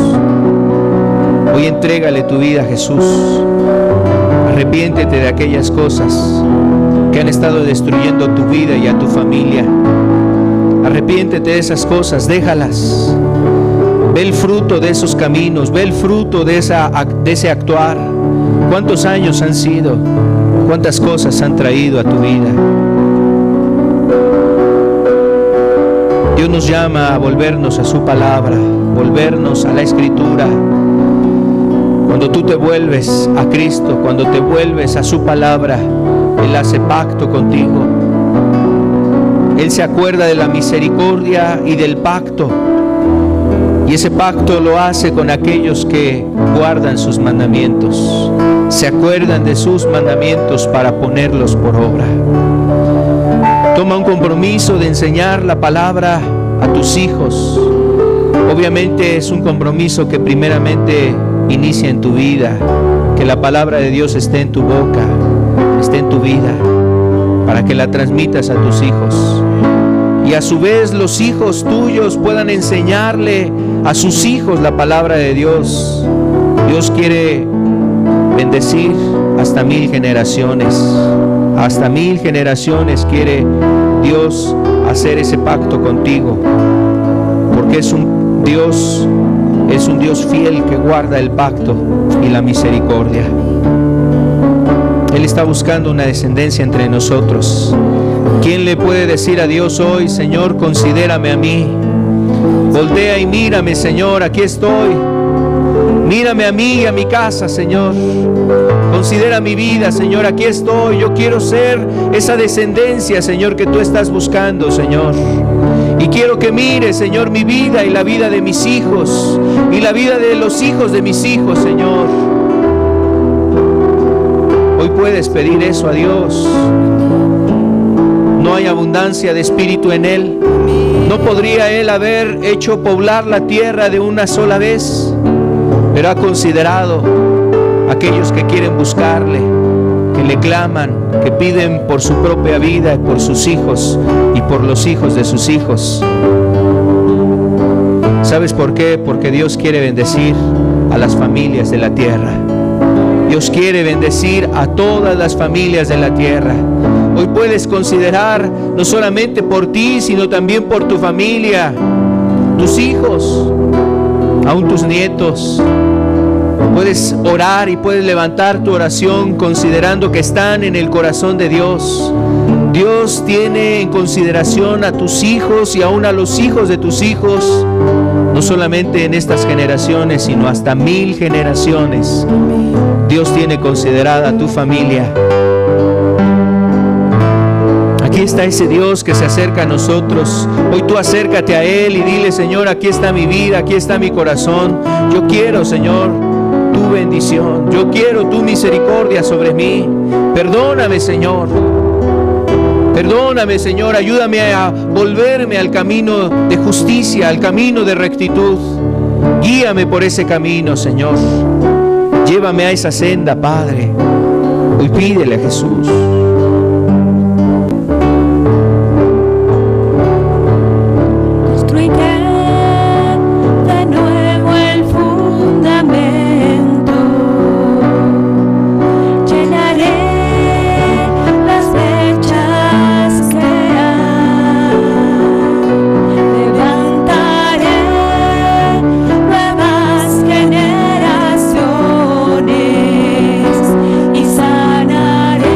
Hoy entrégale tu vida a Jesús. Arrepiéntete de aquellas cosas que han estado destruyendo tu vida y a tu familia. Arrepiéntete de esas cosas, déjalas. Ve el fruto de esos caminos, ve el fruto de ese actuar. ¿Cuántos años han sido? ¿Cuántas cosas han traído a tu vida? Dios nos llama a volvernos a su palabra, volvernos a la Escritura. Cuando tú te vuelves a Cristo, cuando te vuelves a su palabra, Él hace pacto contigo. Él se acuerda de la misericordia y del pacto. Y ese pacto lo hace con aquellos que guardan sus mandamientos. Se acuerdan de sus mandamientos para ponerlos por obra. Toma un compromiso de enseñar la palabra a tus hijos. Obviamente es un compromiso que primeramente inicia en tu vida. Que la palabra de Dios esté en tu boca, esté en tu vida, para que la transmitas a tus hijos. Y a su vez los hijos tuyos puedan enseñarle a sus hijos la palabra de Dios. Dios quiere bendecir hasta 1000 generaciones. Hasta 1000 generaciones quiere Dios hacer ese pacto contigo. Porque es un Dios fiel que guarda el pacto y la misericordia. Él está buscando una descendencia entre nosotros. ¿Quién le puede decir a Dios hoy: Señor, considérame a mí? Voltea y mírame, Señor, aquí estoy. Mírame a mí y a mi casa, Señor. Considera mi vida, Señor, aquí estoy. Yo quiero ser esa descendencia, Señor, que tú estás buscando, Señor. Y quiero que mires, Señor, mi vida y la vida de mis hijos y la vida de los hijos de mis hijos, Señor. Hoy puedes pedir eso a Dios. No hay abundancia de espíritu en Él. ¿No podría Él haber hecho poblar la tierra de una sola vez? Pero ha considerado a aquellos que quieren buscarle, que le claman, que piden por su propia vida, por sus hijos y por los hijos de sus hijos. ¿Sabes por qué? Porque Dios quiere bendecir a las familias de la tierra. Dios quiere bendecir a todas las familias de la tierra. Hoy puedes considerar no solamente por ti, sino también por tu familia, tus hijos, aún tus nietos. Puedes orar y puedes levantar tu oración considerando que están en el corazón de Dios. Dios tiene en consideración a tus hijos y aún a los hijos de tus hijos, no solamente en estas generaciones, sino hasta 1000 generaciones. Dios tiene considerada a tu familia. Aquí está ese Dios que se acerca a nosotros. Hoy tú acércate a Él y dile: Señor, aquí está mi vida, aquí está mi corazón. Yo quiero, Señor, tu bendición. Yo quiero tu misericordia sobre mí. Perdóname, Señor. Perdóname, Señor. Ayúdame a volverme al camino de justicia, al camino de rectitud. Guíame por ese camino, Señor. Llévame a esa senda, Padre. Hoy pídele a Jesús. Y sanaré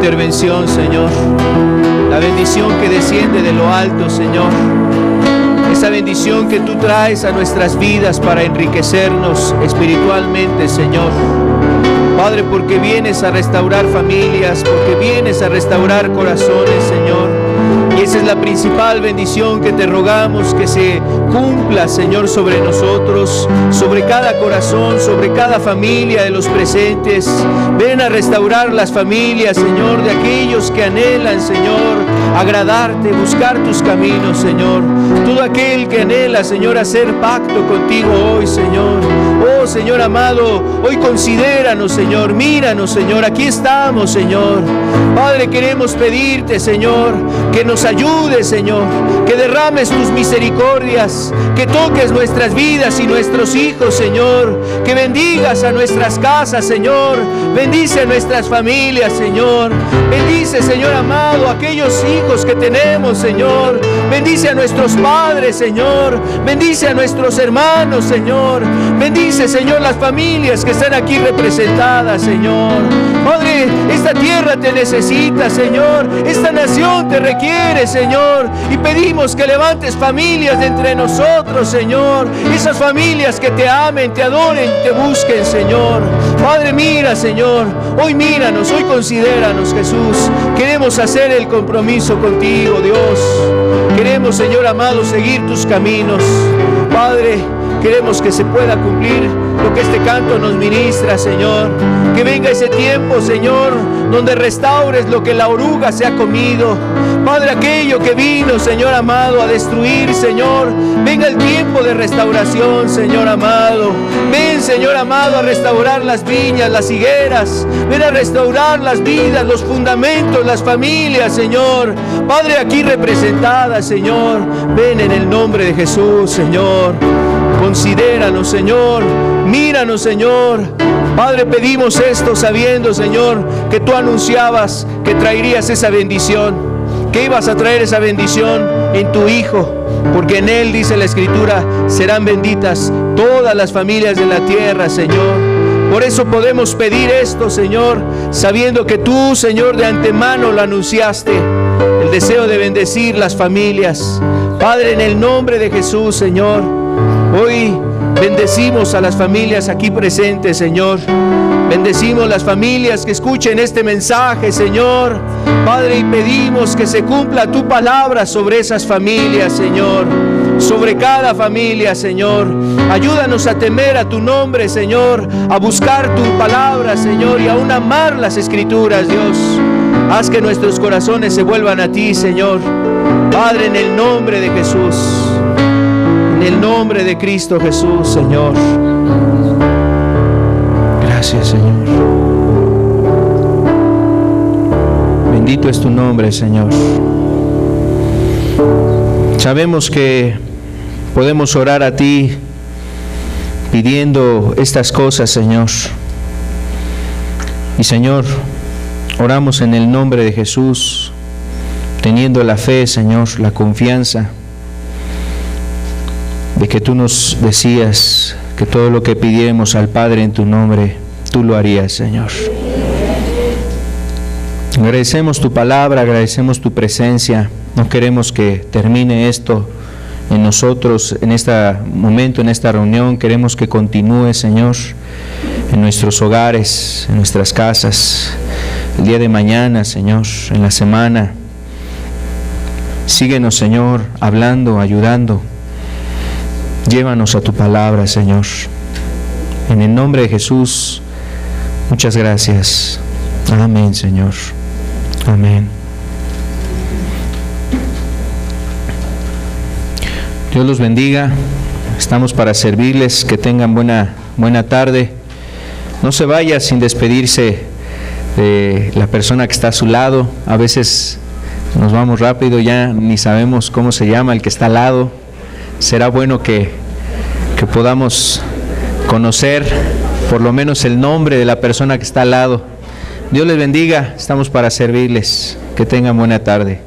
intervención, Señor. La bendición que desciende de lo alto, Señor. Esa bendición que tú traes a nuestras vidas para enriquecernos espiritualmente, Señor. Padre, porque vienes a restaurar familias, porque vienes a restaurar corazones, Señor. Y esa es la principal bendición que te rogamos que se cumpla, Señor, sobre nosotros, sobre cada corazón, sobre cada familia de los presentes. Ven a restaurar las familias, Señor, de aquellos que anhelan, Señor, agradarte, buscar tus caminos, Señor. Todo aquel que anhela, Señor, hacer pacto contigo hoy, Señor. Oh, Señor amado, hoy considéranos, Señor, míranos, Señor, aquí estamos, Señor. Padre, queremos pedirte, Señor, que nos ayudes, Señor, que derrames tus misericordias, que toques nuestras vidas y nuestros hijos, Señor, que bendigas a nuestras casas, Señor, bendice a nuestras familias, Señor, bendice, Señor amado, a aquellos hijos que tenemos, Señor, bendice a nuestros padres, Señor, bendice a nuestros hermanos, Señor, bendice, Señor, las familias que están aquí representadas, Señor. Padre, esta tierra te necesita, Señor, esta nación te requiere, Señor, y pedimos que levantes familias de entre nosotros, Señor, esas familias que te amen, te adoren, te busquen, Señor. Padre, mira, Señor, hoy míranos, hoy considéranos, Jesús. Queremos hacer el compromiso contigo, Dios. Queremos, Señor amado, seguir tus caminos. Padre, queremos que se pueda cumplir lo que este canto nos ministra, Señor. Que venga ese tiempo, Señor, donde restaures lo que la oruga se ha comido. Padre, aquello que vino, Señor amado, a destruir, Señor. Venga el tiempo de restauración, Señor amado. Ven, Señor amado, a restaurar las viñas, las higueras. Ven a restaurar las vidas, los fundamentos, las familias, Señor. Padre, aquí representadas, Señor. Ven en el nombre de Jesús, Señor. Considéranos, Señor. Míranos, Señor. Padre, pedimos esto sabiendo, Señor, que tú anunciabas que traerías esa bendición, que ibas a traer esa bendición en tu Hijo, porque en Él, dice la Escritura, serán benditas todas las familias de la tierra, Señor. Por eso podemos pedir esto, Señor, sabiendo que tú, Señor, de antemano lo anunciaste, el deseo de bendecir las familias. Padre, en el nombre de Jesús, Señor, hoy bendecimos a las familias aquí presentes, Señor. Bendecimos las familias que escuchen este mensaje, Señor. Padre, y pedimos que se cumpla tu palabra sobre esas familias, Señor. Sobre cada familia, Señor. Ayúdanos a temer a tu nombre, Señor. A buscar tu palabra, Señor. Y aún amar las Escrituras, Dios. Haz que nuestros corazones se vuelvan a ti, Señor. Padre, en el nombre de Jesús. En el nombre de Cristo Jesús, Señor. Gracias, Señor. Bendito es tu nombre, Señor. Sabemos que podemos orar a ti pidiendo estas cosas, Señor. Y, Señor, oramos en el nombre de Jesús, teniendo la fe, Señor, la confianza de que tú nos decías que todo lo que pidiéramos al Padre en tu nombre, tú lo harías, Señor. Agradecemos tu palabra, agradecemos tu presencia. No queremos que termine esto en nosotros, en este momento, en esta reunión. Queremos que continúe, Señor, en nuestros hogares, en nuestras casas, el día de mañana, Señor, en la semana. Síguenos, Señor, hablando, ayudando. Llévanos a tu palabra, Señor. En el nombre de Jesús, muchas gracias. Amén, Señor. Amén. Dios los bendiga. Estamos para servirles. Que tengan buena tarde. No se vaya sin despedirse de la persona que está a su lado. A veces nos vamos rápido, ya ni sabemos cómo se llama el que está al lado. Será bueno que podamos conocer por lo menos el nombre de la persona que está al lado. Dios les bendiga, estamos para servirles. Que tengan buena tarde.